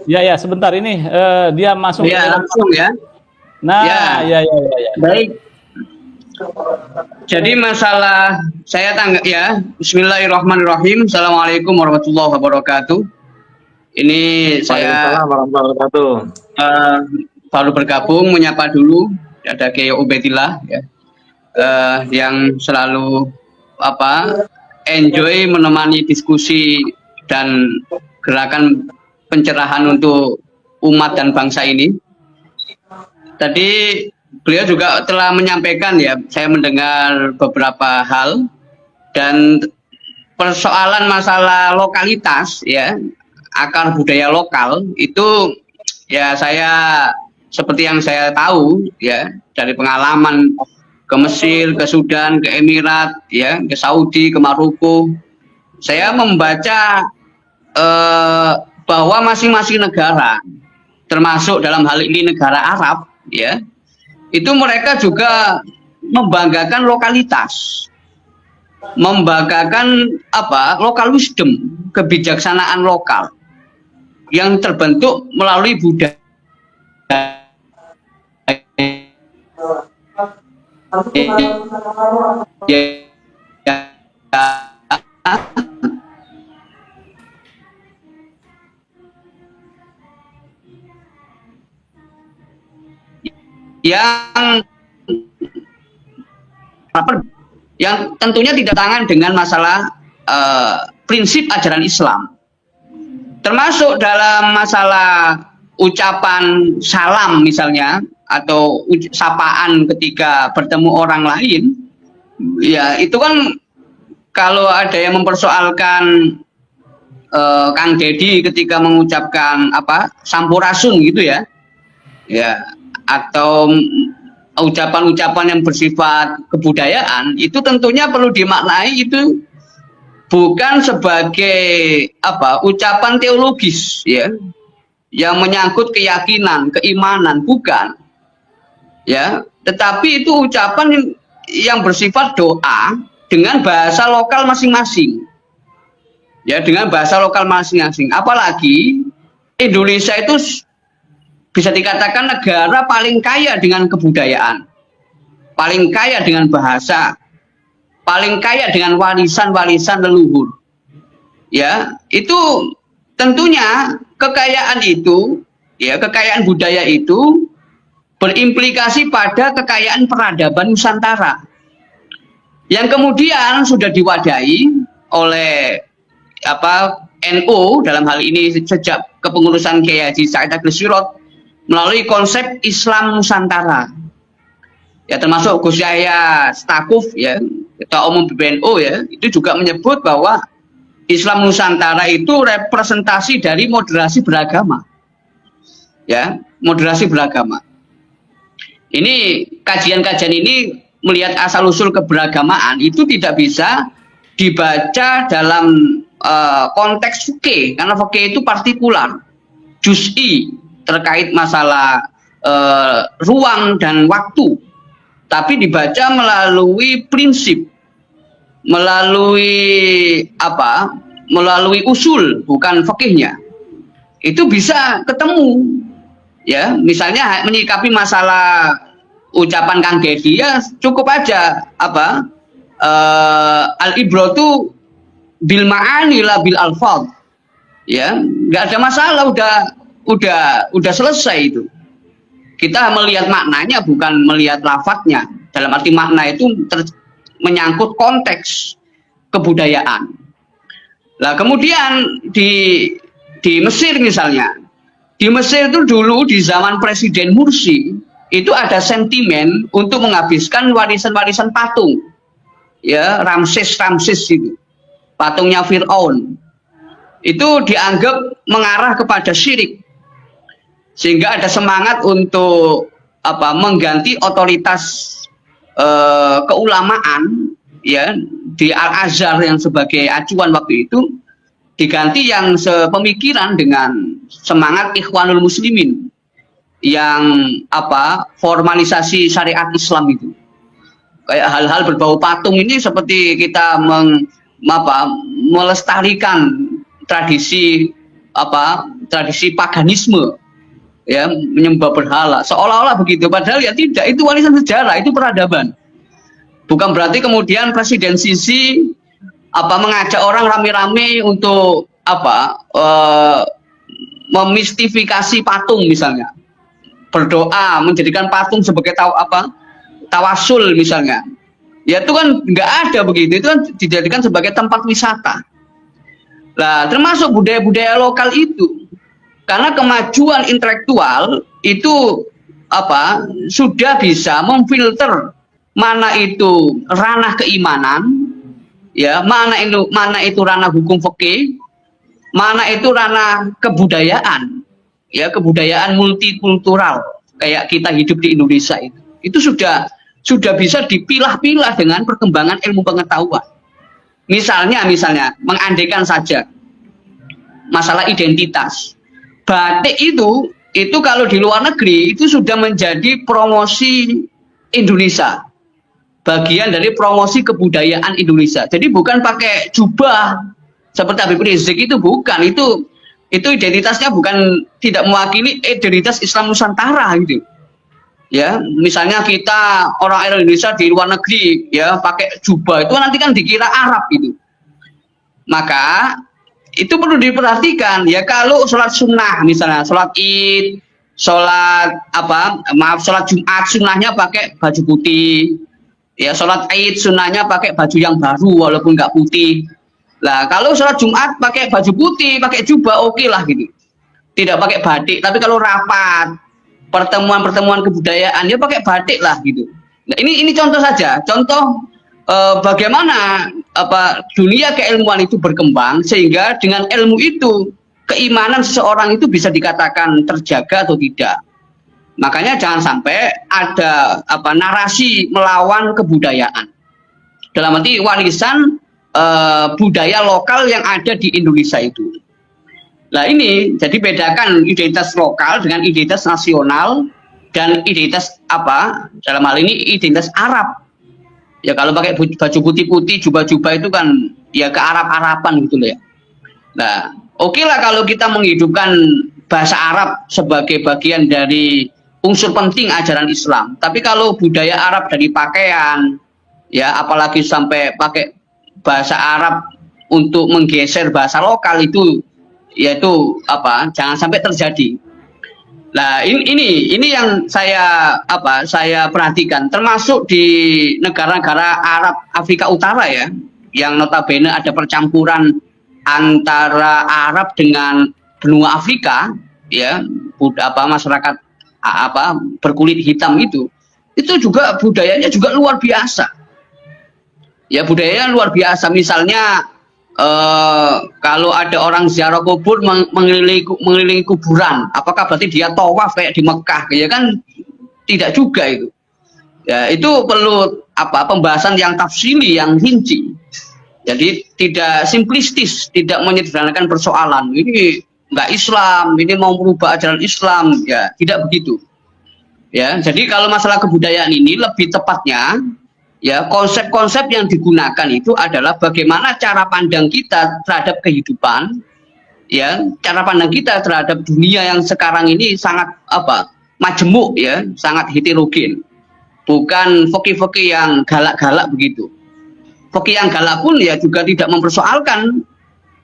F: Ya, sebentar ini dia masuk.
H: Ya, langsung ya.
F: Nah, ya.
H: Baik. Jadi masalah saya tanggap ya. Bismillahirrahmanirrahim. Assalamualaikum warahmatullahi wabarakatuh. Ini saya baru bergabung, menyapa dulu. Ada Kiai Ubedillah ya, yang selalu enjoy menemani diskusi dan gerakan pencerahan untuk umat dan bangsa ini. Tadi beliau juga telah menyampaikan ya, saya mendengar beberapa hal, dan persoalan masalah lokalitas ya, akar budaya lokal itu ya, saya seperti yang saya tahu ya dari pengalaman ke Mesir, ke Sudan, ke Emirat, ya, ke Saudi, ke Maroko. Saya membaca bahwa masing-masing negara, termasuk dalam hal ini negara Arab, ya, itu mereka juga membanggakan lokalitas, membanggakan lokal wisdom, kebijaksanaan lokal yang terbentuk melalui budaya. Yang tentunya tidak tangan dengan masalah prinsip ajaran Islam, termasuk dalam masalah ucapan salam misalnya, atau sapaan ketika bertemu orang lain, ya itu kan kalau ada yang mempersoalkan Kang Deddy ketika mengucapkan sampurasun gitu ya, atau ucapan-ucapan yang bersifat kebudayaan, itu tentunya perlu dimaknai itu bukan sebagai ucapan teologis ya, yang menyangkut keyakinan, keimanan, bukan. Ya, tetapi itu ucapan yang bersifat doa dengan bahasa lokal masing-masing. Ya, dengan bahasa lokal masing-masing. Apalagi Indonesia itu bisa dikatakan negara paling kaya dengan kebudayaan, paling kaya dengan bahasa, paling kaya dengan warisan-warisan leluhur. ya itu tentunya kekayaan itu, ya kekayaan budaya itu berimplikasi pada kekayaan peradaban Nusantara yang kemudian sudah diwadahi oleh NU dalam hal ini sejak kepengurusan Kiai Haji Said Agil Sirot melalui konsep Islam Nusantara. Ya termasuk Gus Yahya Stakuf, ya Ketua Umum PBNU, ya itu juga menyebut bahwa Islam Nusantara itu representasi dari moderasi beragama. Ya, moderasi beragama. Ini kajian-kajian ini melihat asal-usul keberagamaan itu tidak bisa dibaca dalam konteks fikih, karena fikih itu partikular, juz'i, terkait masalah ruang dan waktu, tapi dibaca melalui prinsip, melalui melalui usul, bukan fikihnya. Itu bisa ketemu, ya misalnya menyikapi masalah ucapan Kang Deddy, ya cukup aja al-ibratu bil ma'ani la bil alfaz, ya nggak ada masalah, udah selesai itu. Kita melihat maknanya bukan melihat lafadznya, dalam arti makna itu menyangkut konteks kebudayaan. Nah kemudian di Mesir misalnya, di Mesir itu dulu di zaman Presiden Mursi itu ada sentimen untuk menghabiskan warisan-warisan patung, ya Ramses itu, patungnya Fir'aun, itu dianggap mengarah kepada syirik, sehingga ada semangat untuk mengganti otoritas keulamaan, ya di Al-Azhar yang sebagai acuan waktu itu diganti yang sepemikiran dengan semangat Ikhwanul Muslimin yang formalisasi syariat Islam itu. Kayak hal-hal berbau patung ini seperti kita melestarikan tradisi tradisi paganisme, ya menyembah berhala seolah-olah begitu, padahal ya tidak, itu warisan sejarah, itu peradaban. Bukan berarti kemudian Presiden Sisi mengajak orang rame-rame untuk memistifikasi patung misalnya, berdoa menjadikan patung sebagai tawasul misalnya, ya itu kan nggak ada begitu, itu kan dijadikan sebagai tempat wisata. Nah termasuk budaya-budaya lokal itu, karena kemajuan intelektual itu sudah bisa memfilter mana itu ranah keimanan, ya mana itu ranah hukum fikih, mana itu ranah kebudayaan, ya kebudayaan multikultural kayak kita hidup di Indonesia itu sudah bisa dipilah-pilah dengan perkembangan ilmu pengetahuan. Misalnya mengandaikan saja masalah identitas, batik itu kalau di luar negeri itu sudah menjadi promosi Indonesia, bagian dari promosi kebudayaan Indonesia. Jadi bukan pakai jubah seperti Habib Rizik, itu bukan, itu identitasnya bukan, tidak mewakili identitas Islam Nusantara gitu. Ya, misalnya kita orang Indonesia di luar negeri ya pakai jubah, itu nanti kan dikira Arab gitu. Maka itu perlu diperhatikan ya, kalau sholat sunnah misalnya, sholat Id, sholat Jumat sunnahnya pakai baju putih. Ya sholat Id sunnahnya pakai baju yang baru walaupun nggak putih. Lah kalau sholat Jumat pakai baju putih, pakai jubah, oke lah gitu. Tidak pakai batik. Tapi kalau rapat, pertemuan kebudayaan, dia pakai batik lah gitu. Nah, ini contoh saja, contoh bagaimana dunia keilmuan itu berkembang sehingga dengan ilmu itu keimanan seseorang itu bisa dikatakan terjaga atau tidak. Makanya jangan sampai ada narasi melawan kebudayaan. Dalam arti warisan budaya lokal yang ada di Indonesia itu. Nah ini jadi bedakan identitas lokal dengan identitas nasional dan identitas dalam hal ini identitas Arab. Ya kalau pakai baju putih-putih, jubah-jubah itu kan ya ke Arab-Araban gitu loh ya. Nah oke lah kalau kita menghidupkan bahasa Arab sebagai bagian dari unsur penting ajaran Islam. Tapi kalau budaya Arab dari pakaian, ya apalagi sampai pakai bahasa Arab untuk menggeser bahasa lokal itu yaitu apa, jangan sampai terjadi. Nah, ini yang saya perhatikan, termasuk di negara-negara Arab Afrika Utara ya, yang notabene ada percampuran antara Arab dengan benua Afrika ya, masyarakat berkulit hitam itu juga budayanya juga luar biasa. Ya, budayanya luar biasa. Misalnya kalau ada orang ziarah kubur mengelilingi kuburan, apakah berarti dia tawaf kayak di Mekah? Ya kan tidak juga itu. Ya, itu perlu pembahasan yang tafsili, yang rinci. Jadi tidak simplistis, tidak menyederhanakan persoalan. Ini enggak Islam, ini mau merubah ajaran Islam, ya tidak begitu. Ya, jadi kalau masalah kebudayaan ini lebih tepatnya ya, konsep-konsep yang digunakan itu adalah bagaimana cara pandang kita terhadap kehidupan, ya, cara pandang kita terhadap dunia yang sekarang ini sangat majemuk ya, sangat heterogen. Bukan fikih-fikih yang galak-galak begitu. Fikih yang galak pun ya juga tidak mempersoalkan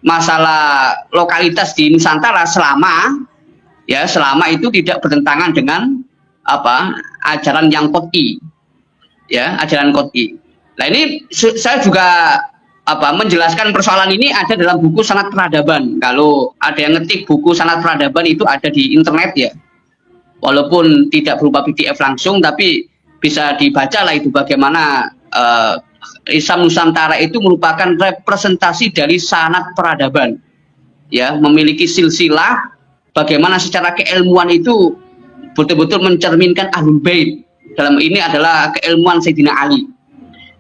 H: masalah lokalitas di Nusantara selama itu tidak bertentangan dengan ajaran yang qot'i. Ya, ajaran qot'i. Nah, ini saya juga menjelaskan persoalan ini ada dalam buku Sanad Peradaban. Kalau ada yang ngetik buku Sanad Peradaban itu ada di internet ya. Walaupun tidak berupa PDF langsung, tapi bisa dibaca lah itu bagaimana Islam Nusantara itu merupakan representasi dari sanad peradaban. Ya, memiliki silsilah bagaimana secara keilmuan itu betul-betul mencerminkan Ahlul Bait. Dalam ini adalah keilmuan Sayyidina Ali.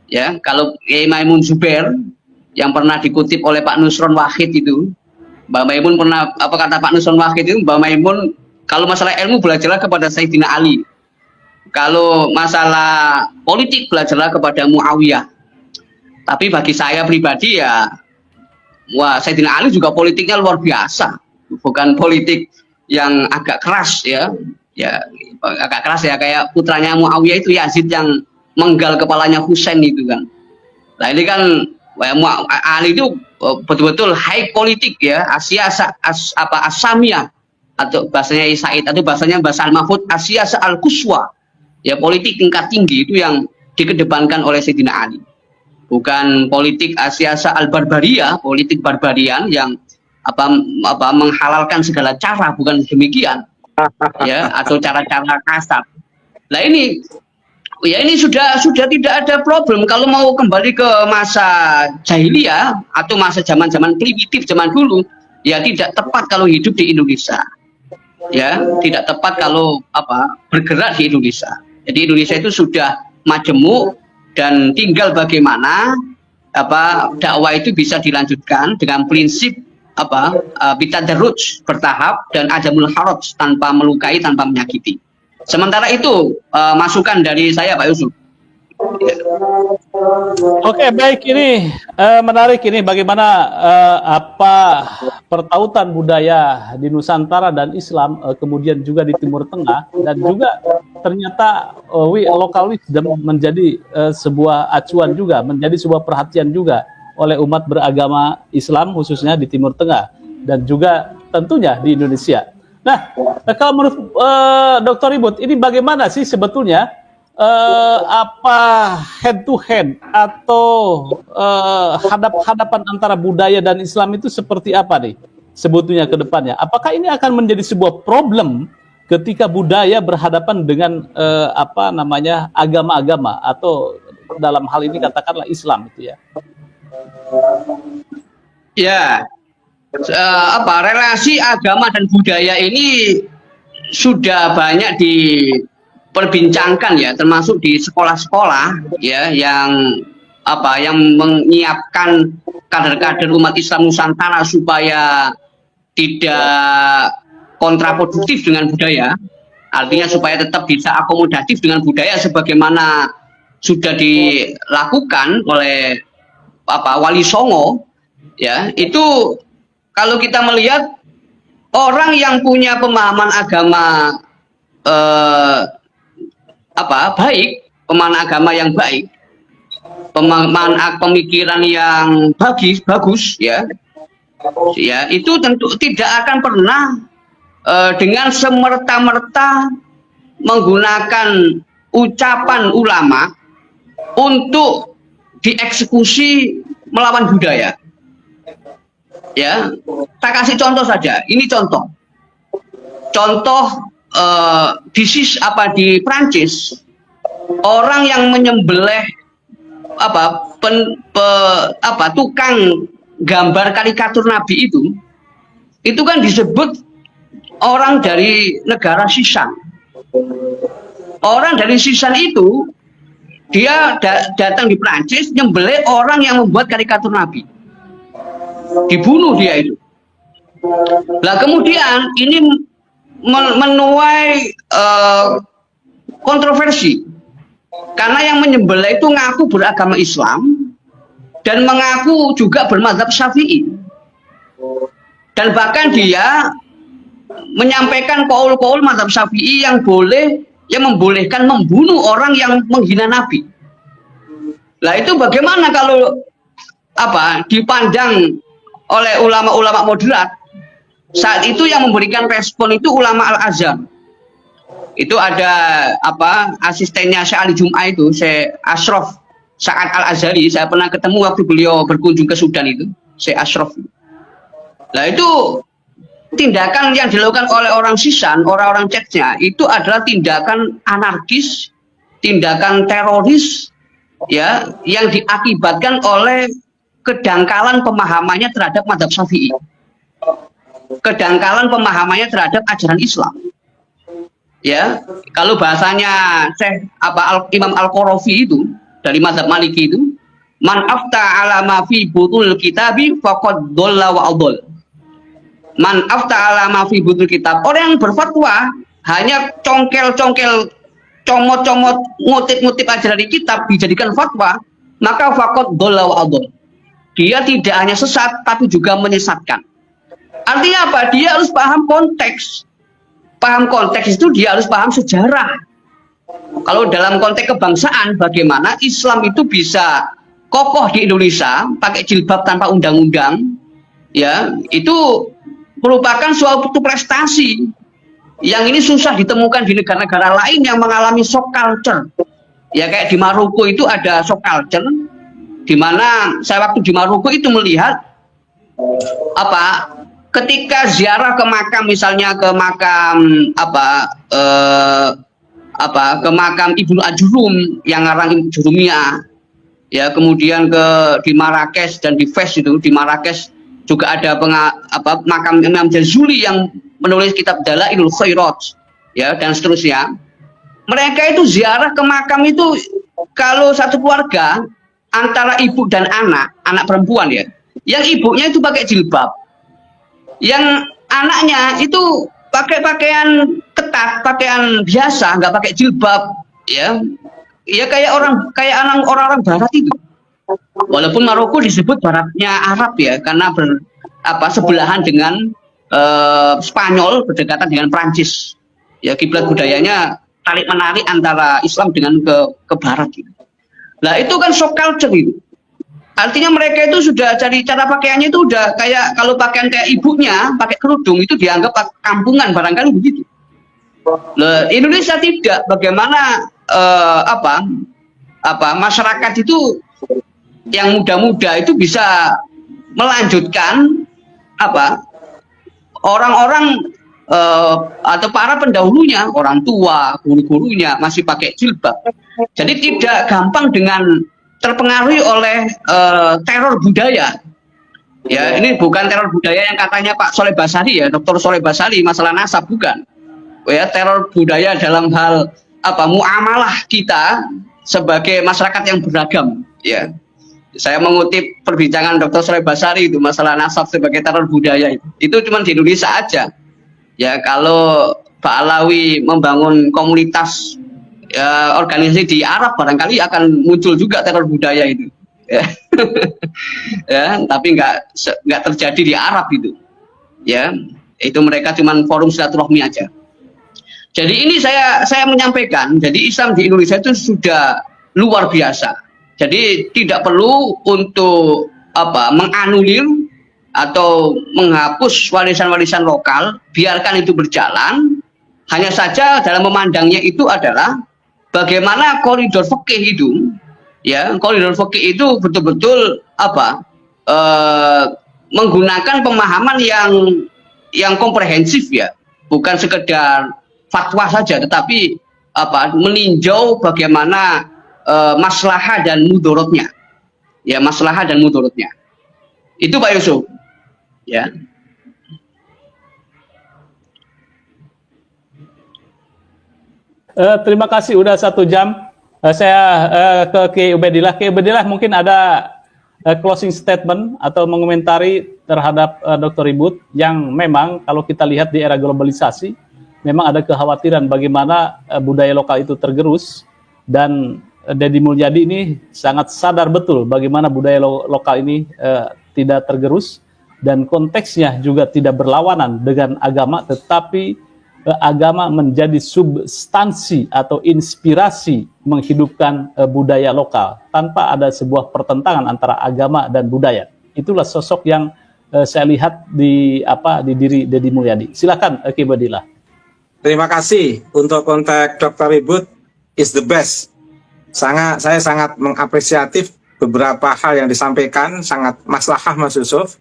H: Ya, kalau Maimun Zubair yang pernah dikutip oleh Pak Nusron Wahid itu, Mbak Maimun pernah kata Pak Nusron Wahid itu, Mbak Maimun kalau masalah ilmu belajarlah kepada Sayyidina Ali. Kalau masalah politik belajarlah kepada Muawiyah. Tapi bagi saya pribadi ya, Sayyidina Ali juga politiknya luar biasa. Bukan politik yang agak keras ya. Ya, agak keras ya, kayak putranya Muawiyah itu Yazid yang menggal kepalanya Husain itu kan. Nah, ini kan Ali itu betul-betul high politik ya, Asia Asamiyah atau bahasanya Said atau bahasanya Bahasa Al-Mahfud Asia Al-Quswa. Ya, politik tingkat tinggi itu yang dikedepankan oleh Sayyidina Ali. Bukan politik Asia Al-Barbariyah, politik barbarian yang menghalalkan segala cara, bukan demikian. Ya, atau cara-cara kasar. Nah, ini sudah tidak ada problem kalau mau kembali ke masa jahiliyah atau masa zaman-zaman primitif zaman dulu, ya tidak tepat kalau hidup di Indonesia. Ya, tidak tepat kalau bergerak di Indonesia. Jadi Indonesia itu sudah majemuk dan tinggal bagaimana dakwah itu bisa dilanjutkan dengan prinsip bitadarruj, bertahap, dan adamul haraj, tanpa melukai, tanpa menyakiti. Sementara itu masukan dari saya, Pak Yusuf.
F: Oke, baik, ini menarik ini bagaimana pertautan budaya di Nusantara dan Islam, kemudian juga di Timur Tengah, dan juga ternyata lokal wisdom menjadi sebuah acuan juga, menjadi sebuah perhatian juga oleh umat beragama Islam khususnya di Timur Tengah dan juga tentunya di Indonesia. Nah, kalau menurut Dr. Ribut, ini bagaimana sih sebetulnya head to head atau hadap-hadapan antara budaya dan Islam itu seperti apa nih sebetulnya ke depannya? Apakah ini akan menjadi sebuah problem ketika budaya berhadapan dengan agama-agama atau dalam hal ini katakanlah Islam itu ya?
H: Ya, relasi agama dan budaya ini sudah banyak diperbincangkan ya, termasuk di sekolah-sekolah ya, yang menyiapkan kader-kader umat Islam Nusantara supaya tidak kontraproduktif dengan budaya, artinya supaya tetap bisa akomodatif dengan budaya sebagaimana sudah dilakukan oleh Wali Songo ya. Itu kalau kita melihat orang yang punya pemahaman agama baik, pemahaman agama yang baik, pemikiran yang bagus ya itu tentu tidak akan pernah dengan semerta-merta menggunakan ucapan ulama untuk dieksekusi melawan budaya. Ya, saya kasih contoh saja. Ini contoh di Prancis, orang yang menyembelih tukang gambar karikatur Nabi itu kan disebut orang dari negara Sisan. Orang dari Sisan itu dia datang di Prancis nyembelih orang yang membuat karikatur Nabi, dibunuh dia itu. Nah kemudian ini menuai kontroversi karena yang menyembelih itu ngaku beragama Islam dan mengaku juga bermadzhab Syafi'i, dan bahkan dia menyampaikan qaul-qaul mazhab Syafi'i yang membolehkan membunuh orang yang menghina Nabi. Lah itu bagaimana kalau dipandang oleh ulama-ulama moderat? Saat itu yang memberikan respon itu ulama Al-Azhar. Itu ada asistennya Syekh Ali Jum'ah itu, Syekh Ashraf Sa'ad Al-Azhari. Saya pernah ketemu waktu beliau berkunjung ke Sudan itu, Syekh Ashraf. Lah itu tindakan yang dilakukan oleh orang Sisan, orang-orang Chechnya itu adalah tindakan anarkis, tindakan teroris, ya, yang diakibatkan oleh kedangkalan pemahamannya terhadap mazhab Syafi'i, kedangkalan pemahamannya terhadap ajaran Islam. Ya, kalau bahasanya Imam Al-Qarafi itu dari mazhab Maliki itu, man afta ala ma fi butul kitabi faqad dhalla wa adall. Man afta ala ma fi butul kitab, orang yang berfatwa hanya congkel-congkel, comot-comot, ngutip-ngutip ajaran di kitab dijadikan fatwa, maka faqad dhalla wa adall. Dia tidak hanya sesat tapi juga menyesatkan. Artinya apa? Dia harus paham konteks. Paham konteks itu dia harus paham sejarah. Kalau dalam konteks kebangsaan, bagaimana Islam itu bisa kokoh di Indonesia pakai jilbab tanpa undang-undang, ya, itu merupakan suatu prestasi yang ini susah ditemukan di negara-negara lain yang mengalami shock culture. Ya kayak di Maroko itu ada shock culture, di mana saya waktu di Maroko itu melihat ketika ziarah ke makam, misalnya ke makam ke makam Ibnu Ajurum yang ngarang Ibnu Jurumiyah, ya, kemudian di Marrakesh dan di Fes itu, di Marrakesh juga ada makam Imam Jazuli yang menulis kitab Dalailul Khairat, ya, dan seterusnya. Mereka itu ziarah ke makam itu kalau satu keluarga antara ibu dan anak perempuan, ya, yang ibunya itu pakai jilbab, yang anaknya itu pakai pakaian ketat, pakaian biasa, nggak pakai jilbab, ya, ya kayak orang-orang Barat itu. Walaupun Maroko disebut baratnya Arab, ya, karena sebelahan dengan Spanyol, berdekatan dengan Prancis. Ya, kiblat budayanya tarik menarik antara Islam dengan ke Barat. Gitu. Nah itu kan shock culture itu. Artinya mereka itu sudah jadi cara pakaiannya itu udah kayak kalau pakaian kayak ibunya pakai kerudung itu dianggap kampungan barangkali begitu. Nah, Indonesia tidak. Bagaimana masyarakat itu yang muda-muda itu bisa melanjutkan orang-orang atau para pendahulunya, orang tua, guru-gurunya masih pakai jilbab. Jadi tidak gampang dengan terpengaruhi oleh teror budaya. Ya, ini bukan teror budaya yang katanya Pak Soleh Basari, ya, Dr. Soleh Basari, masalah nasab, bukan. Ya, teror budaya dalam hal muamalah kita sebagai masyarakat yang beragam, ya. Saya mengutip perbincangan Dr. Soleh Basari itu masalah nasab sebagai teror budaya itu cuma di Indonesia aja. Ya, kalau Pak Alawi membangun komunitas organisasi di Arab barangkali akan muncul juga teror budaya itu. Ya, ya, tapi nggak terjadi di Arab itu. Ya, itu mereka cuma forum silaturahmi aja. Jadi ini saya menyampaikan, jadi Islam di Indonesia itu sudah luar biasa. Jadi tidak perlu untuk menganulir atau menghapus warisan-warisan lokal, biarkan itu berjalan. Hanya saja dalam memandangnya itu adalah bagaimana koridor fikih itu, ya, koridor fikih itu betul-betul menggunakan pemahaman yang komprehensif, ya, bukan sekedar fatwa saja, tetapi meninjau bagaimana maslahah dan mudorotnya, ya, maslahah dan mudorotnya. Itu Pak Yusuf, ya.
F: Terima kasih, udah 1 jam. Saya ke Kiai Ubedillah. Kiai Ubedillah, mungkin ada closing statement atau mengomentari terhadap Dr. Ribut yang memang kalau kita lihat di era globalisasi, memang ada kekhawatiran bagaimana budaya lokal itu tergerus, dan Deddy Mulyadi ini sangat sadar betul bagaimana budaya lokal ini tidak tergerus, dan konteksnya juga tidak berlawanan dengan agama, tetapi agama menjadi substansi atau inspirasi menghidupkan budaya lokal tanpa ada sebuah pertentangan antara agama dan budaya. Itulah sosok yang saya lihat di diri Deddy Mulyadi. Silakan Kiai Ubedillah.
G: Terima kasih untuk konteks Dr. Ribut is the best. Saya sangat mengapresiatif beberapa hal yang disampaikan, sangat maslahah Mas Yusuf.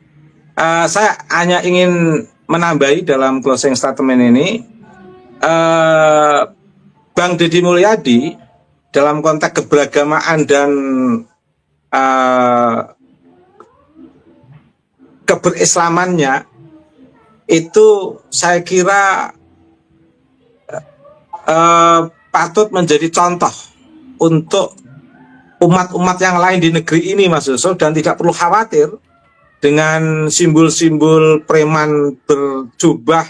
G: Saya hanya ingin menambahi dalam closing statement ini, Bang Deddy Mulyadi dalam konteks keberagamaan dan keberislamannya itu saya kira patut menjadi contoh untuk umat-umat yang lain di negeri ini, Mas Yusuf, dan tidak perlu khawatir dengan simbol-simbol preman berjubah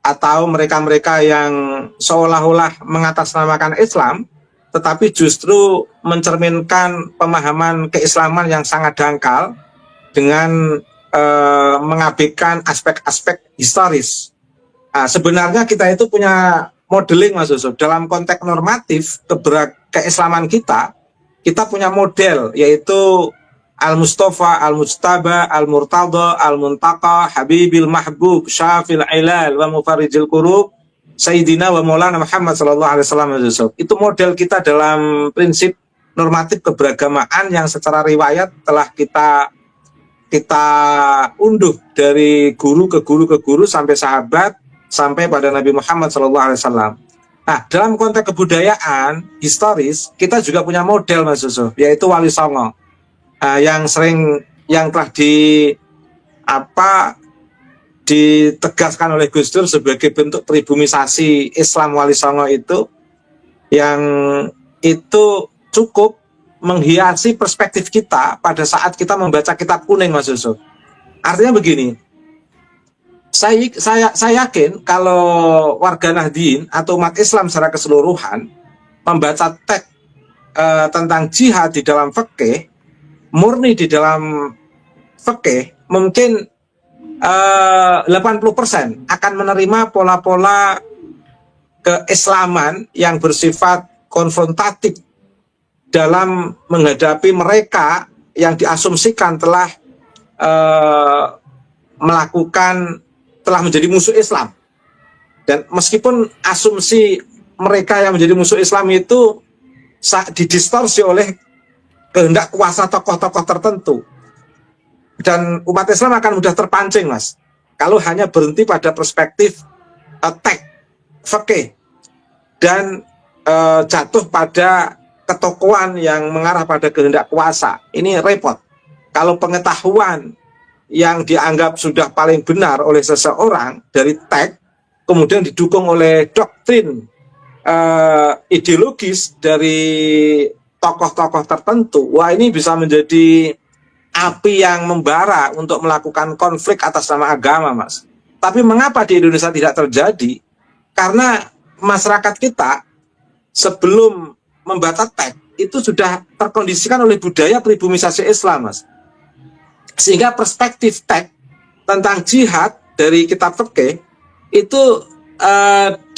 G: atau mereka-mereka yang seolah-olah mengatasnamakan Islam, tetapi justru mencerminkan pemahaman keislaman yang sangat dangkal dengan mengabaikan aspek-aspek historis. Sebenarnya kita itu punya modeling, Mas Yusuf, dalam konteks normatif keislaman kita punya model, yaitu Al-Mustafa, Al-Mujtaba, Al-Murtada, Al-Muntaka, Habibil Mahbub, Syafil Ilal, wa Mufarijil Kurub, Sayyidina wa Maulana Muhammad sallallahu alaihi wasallam. Itu model kita dalam prinsip normatif keberagamaan yang secara riwayat telah kita unduh dari guru ke guru sampai sahabat sampai pada Nabi Muhammad sallallahu alaihi wasallam. Nah, dalam konteks kebudayaan historis kita juga punya model, Mas Yusuf, yaitu Wali Songo. Yang telah ditegaskan oleh Gus Dur sebagai bentuk pribumisasi Islam Wali Songo itu, yang itu cukup menghiasi perspektif kita pada saat kita membaca kitab kuning, Mas Yusuf. Artinya begini, saya yakin kalau warga Nahdien atau umat Islam secara keseluruhan membaca teks tentang jihad di dalam fikih, murni di dalam fikih, mungkin 80% akan menerima pola-pola keislaman yang bersifat konfrontatif dalam menghadapi mereka yang diasumsikan telah telah menjadi musuh Islam. Dan meskipun asumsi mereka yang menjadi musuh Islam itu didistorsi oleh kehendak kuasa tokoh-tokoh tertentu, dan umat Islam akan mudah terpancing, Mas, kalau hanya berhenti pada perspektif teks fikih dan jatuh pada ketokohan yang mengarah pada kehendak kuasa. Ini repot. Kalau pengetahuan yang dianggap sudah paling benar oleh seseorang dari teks kemudian didukung oleh doktrin ideologis dari tokoh-tokoh tertentu, wah, ini bisa menjadi api yang membara untuk melakukan konflik atas nama agama, Mas. Tapi mengapa di Indonesia tidak terjadi? Karena masyarakat kita sebelum membaca teks itu sudah terkondisikan oleh budaya pribumisasi Islam, Mas. Sehingga perspektif teks tentang jihad dari kitab fikih itu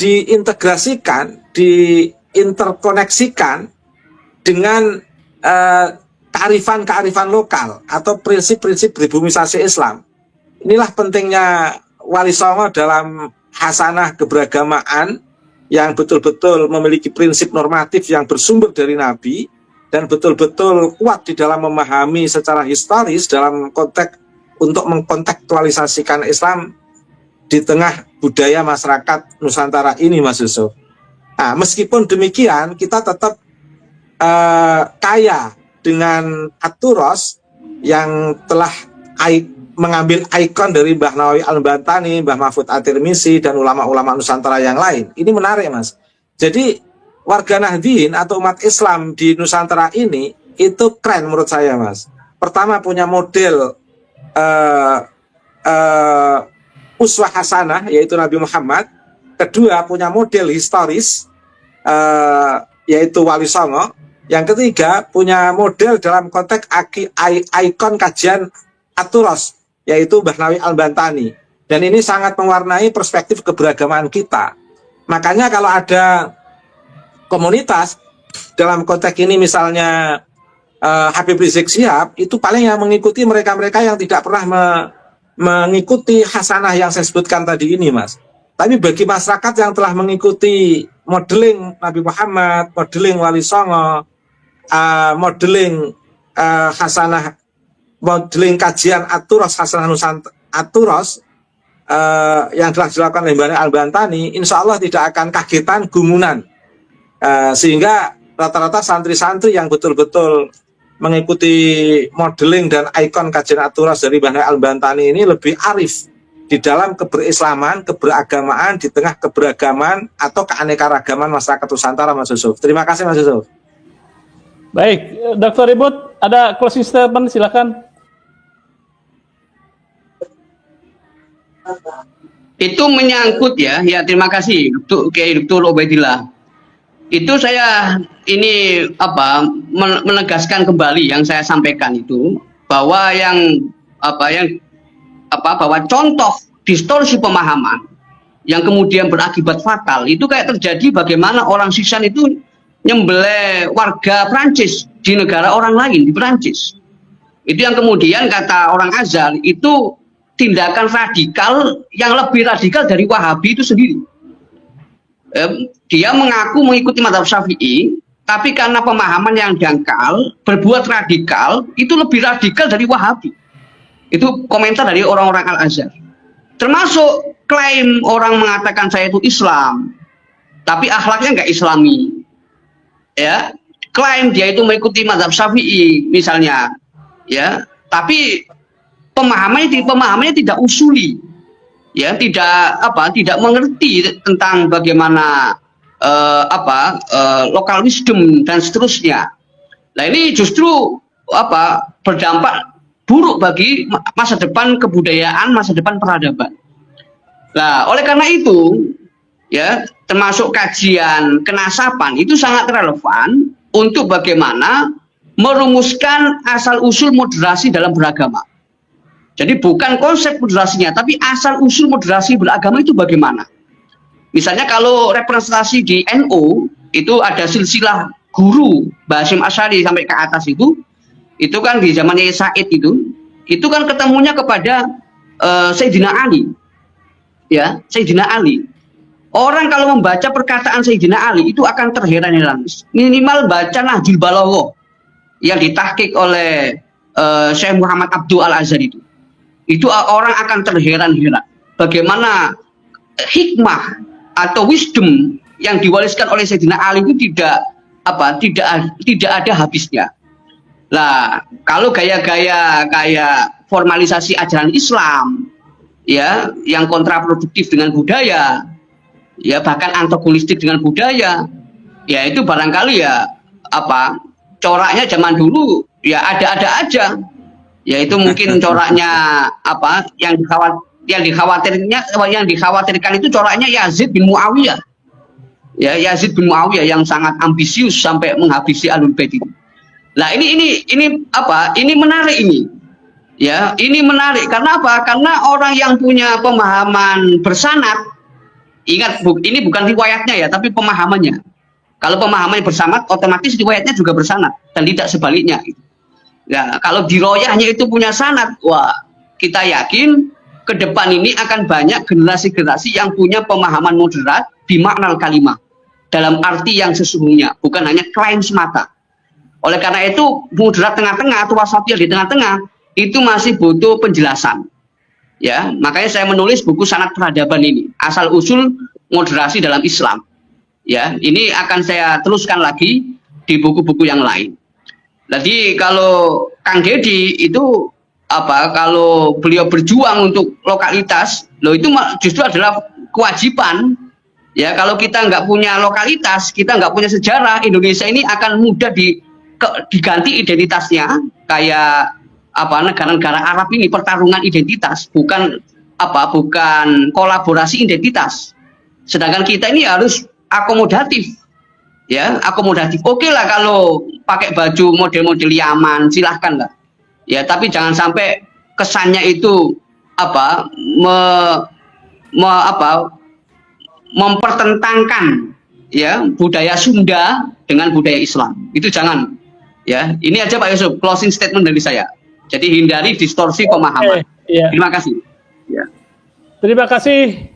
G: diintegrasikan, diinterkoneksikan dengan kearifan-kearifan lokal atau prinsip-prinsip pribumisasi Islam. Inilah pentingnya Wali Songo dalam hasanah keberagamaan yang betul-betul memiliki prinsip normatif yang bersumber dari Nabi dan betul-betul kuat di dalam memahami secara historis dalam konteks untuk mengkontekstualisasikan Islam di tengah budaya masyarakat Nusantara ini, Mas Yusuf. Nah, meskipun demikian kita tetap kaya dengan aturos yang telah mengambil ikon dari Mbah Nawawi Al-Bantani, Mbah Mahfud At-Tirmizi, dan ulama-ulama Nusantara yang lain. Ini menarik, Mas. Jadi warga Nahdien atau umat Islam di Nusantara ini itu keren menurut saya, Mas. Pertama, punya model uswah hasanah, yaitu Nabi Muhammad. Kedua, punya model historis, yaitu Wali Songo. Yang ketiga, punya model dalam konteks ikon kajian aturos, yaitu Mbah Nawawi Al-Bantani. Dan ini sangat mewarnai perspektif keberagamaan kita. Makanya kalau ada komunitas dalam konteks ini, misalnya Habib Rizik Syihab, itu paling yang mengikuti mereka-mereka yang tidak pernah mengikuti hasanah yang saya sebutkan tadi ini, Mas. Tapi bagi masyarakat yang telah mengikuti modeling Nabi Muhammad, modeling Wali Songo, modeling hasanah, modeling kajian aturos hasanah Nusantara aturos yang telah dilakukan oleh Mbah Al-Bantani, insya Allah tidak akan kagetan gumunan, sehingga rata-rata santri-santri yang betul-betul mengikuti modeling dan ikon kajian aturos dari Mbah Al-Bantani ini lebih arif di dalam keberislaman, keberagamaan di tengah keberagaman atau keanekaragaman masyarakat Nusantara, Mas Yusuf. Terima kasih, Mas Yusuf.
F: Baik, Dr. Ribut, ada closing statement, silakan.
H: Itu menyangkut ya terima kasih Dr. Ubaidillah. Itu saya ini menegaskan kembali yang saya sampaikan itu, bahwa bahwa contoh distorsi pemahaman yang kemudian berakibat fatal itu kayak terjadi bagaimana orang Sisan itu nyembelih warga Prancis di negara orang lain di Prancis. Itu yang kemudian kata orang Azhar itu tindakan radikal yang lebih radikal dari Wahabi itu sendiri. Dia mengaku mengikuti mazhab Syafi'i, tapi karena pemahaman yang dangkal, berbuat radikal, itu lebih radikal dari Wahabi. Itu komentar dari orang-orang Al-Azhar. Termasuk klaim orang mengatakan saya itu Islam, tapi akhlaknya nggak Islami. Ya, klaim dia itu mengikuti mazhab Syafi'i misalnya, ya, tapi pemahamannya tidak usuli, ya, tidak mengerti tentang bagaimana local wisdom dan seterusnya. Nah, ini justru berdampak buruk bagi masa depan kebudayaan, masa depan peradaban. Nah, oleh karena itu, ya, termasuk kajian kenasapan itu sangat relevan untuk bagaimana merumuskan asal-usul moderasi dalam beragama. Jadi bukan konsep moderasinya, tapi asal-usul moderasi beragama itu bagaimana. Misalnya kalau representasi di NU, itu ada silsilah guru Basim Asy'ari sampai ke atas itu kan di zamannya Said itu kan ketemunya kepada Sayyidina Ali. Ya, Sayyidina Ali. Orang kalau membaca perkataan Sayyidina Ali itu akan terheran-heran. Minimal baca Nahjul Balaghah yang ditahqiq oleh Syekh Muhammad Abdul Al-Azhar itu. Itu orang akan terheran-heran bagaimana hikmah atau wisdom yang diwariskan oleh Sayyidina Ali itu tidak ada habisnya. Lah, kalau gaya-gaya kayak formalisasi ajaran Islam, ya, yang kontraproduktif dengan budaya, ya, bahkan antagonistik dengan budaya, ya, itu barangkali ya coraknya zaman dulu ya ada-ada aja. Ya, itu mungkin coraknya yang dikhawatirkan itu coraknya Yazid bin Muawiyah. Ya, Yazid bin Muawiyah yang sangat ambisius sampai menghabisi Ahlul Bait itu. Nah, ini menarik ini. Ya, ini menarik karena apa? Karena orang yang punya pemahaman bersanad, ingat ini bukan riwayatnya ya, tapi pemahamannya. Kalau pemahamannya bersanad, otomatis riwayatnya juga bersanad dan tidak sebaliknya. Ya, kalau diroyahnya itu punya sanad, wah kita yakin ke depan ini akan banyak generasi-generasi yang punya pemahaman moderat bimaknal kalimah dalam arti yang sesungguhnya, bukan hanya klaim semata. Oleh karena itu moderat tengah-tengah atau wasatiyah di tengah-tengah itu masih butuh penjelasan. Ya, makanya saya menulis buku Sanad Peradaban ini, asal usul moderasi dalam Islam. Ya, ini akan saya teruskan lagi di buku-buku yang lain. Jadi kalau Kang Deddy itu kalau beliau berjuang untuk lokalitas, itu justru adalah kewajiban. Ya, kalau kita nggak punya lokalitas, kita nggak punya sejarah, Indonesia ini akan mudah diganti identitasnya, kayak negara-negara Arab ini pertarungan identitas, bukan kolaborasi identitas. Sedangkan kita ini harus akomodatif, ya akomodatif. Oke lah kalau pakai baju model-model Yaman, silahkan lah, ya tapi jangan sampai kesannya itu mempertentangkan ya budaya Sunda dengan budaya Islam, itu jangan. Ya, ini aja Pak Yusuf, closing statement dari saya. Jadi hindari distorsi pemahaman.
F: Iya.
H: Terima kasih. Ya.
F: Terima kasih.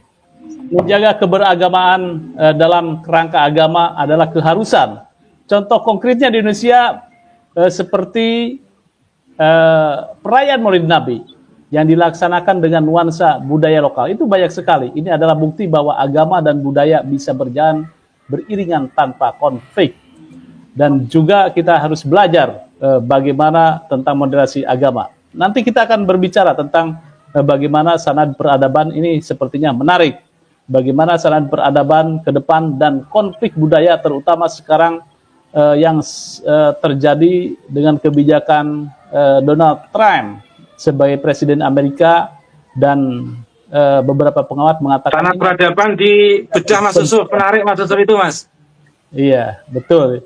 F: Menjaga keberagamaan dalam kerangka agama adalah keharusan. Contoh konkretnya di Indonesia seperti perayaan Maulid Nabi yang dilaksanakan dengan nuansa budaya lokal. Itu banyak sekali. Ini adalah bukti bahwa agama dan budaya bisa berjalan beriringan tanpa konflik. Dan juga kita harus belajar bagaimana tentang moderasi agama. Nanti kita akan berbicara tentang bagaimana sanad peradaban ini sepertinya menarik. Bagaimana sanad peradaban ke depan dan konflik budaya terutama sekarang yang terjadi dengan kebijakan Donald Trump sebagai Presiden Amerika, dan beberapa pengamat mengatakan
G: Sanad peradaban dipecah Mas Yusuf, menarik Mas Yusuf itu Mas.
F: Iya, betul.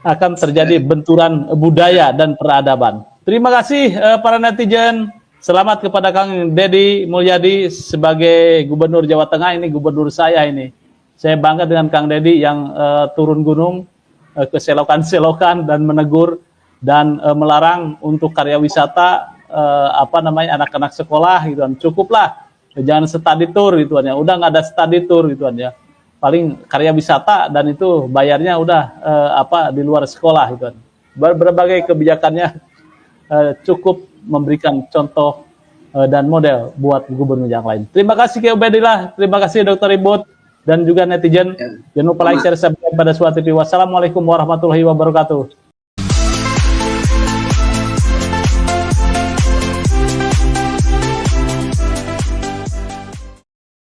F: Akan terjadi benturan budaya dan peradaban. Terima kasih para netizen. Selamat kepada Kang Deddy Mulyadi sebagai Gubernur Jawa Tengah. Ini gubernur saya ini. Saya bangga dengan Kang Deddy yang turun gunung ke selokan-selokan dan menegur dan melarang untuk karya wisata anak-anak sekolah gitu kan. Cukuplah, jangan study tour gitu kan ya. Udah nggak ada study tour gitu kan ya. Paling karya wisata dan itu bayarnya udah di luar sekolah gitu kan. Berbagai kebijakannya cukup memberikan contoh dan model buat gubernur yang lain. Terima kasih Ki Ubedillah, terima kasih Dr. Ibut dan juga netizen. Jangan lupa like, share, subscribe pada Suara TV. Wassalamualaikum warahmatullahi wabarakatuh.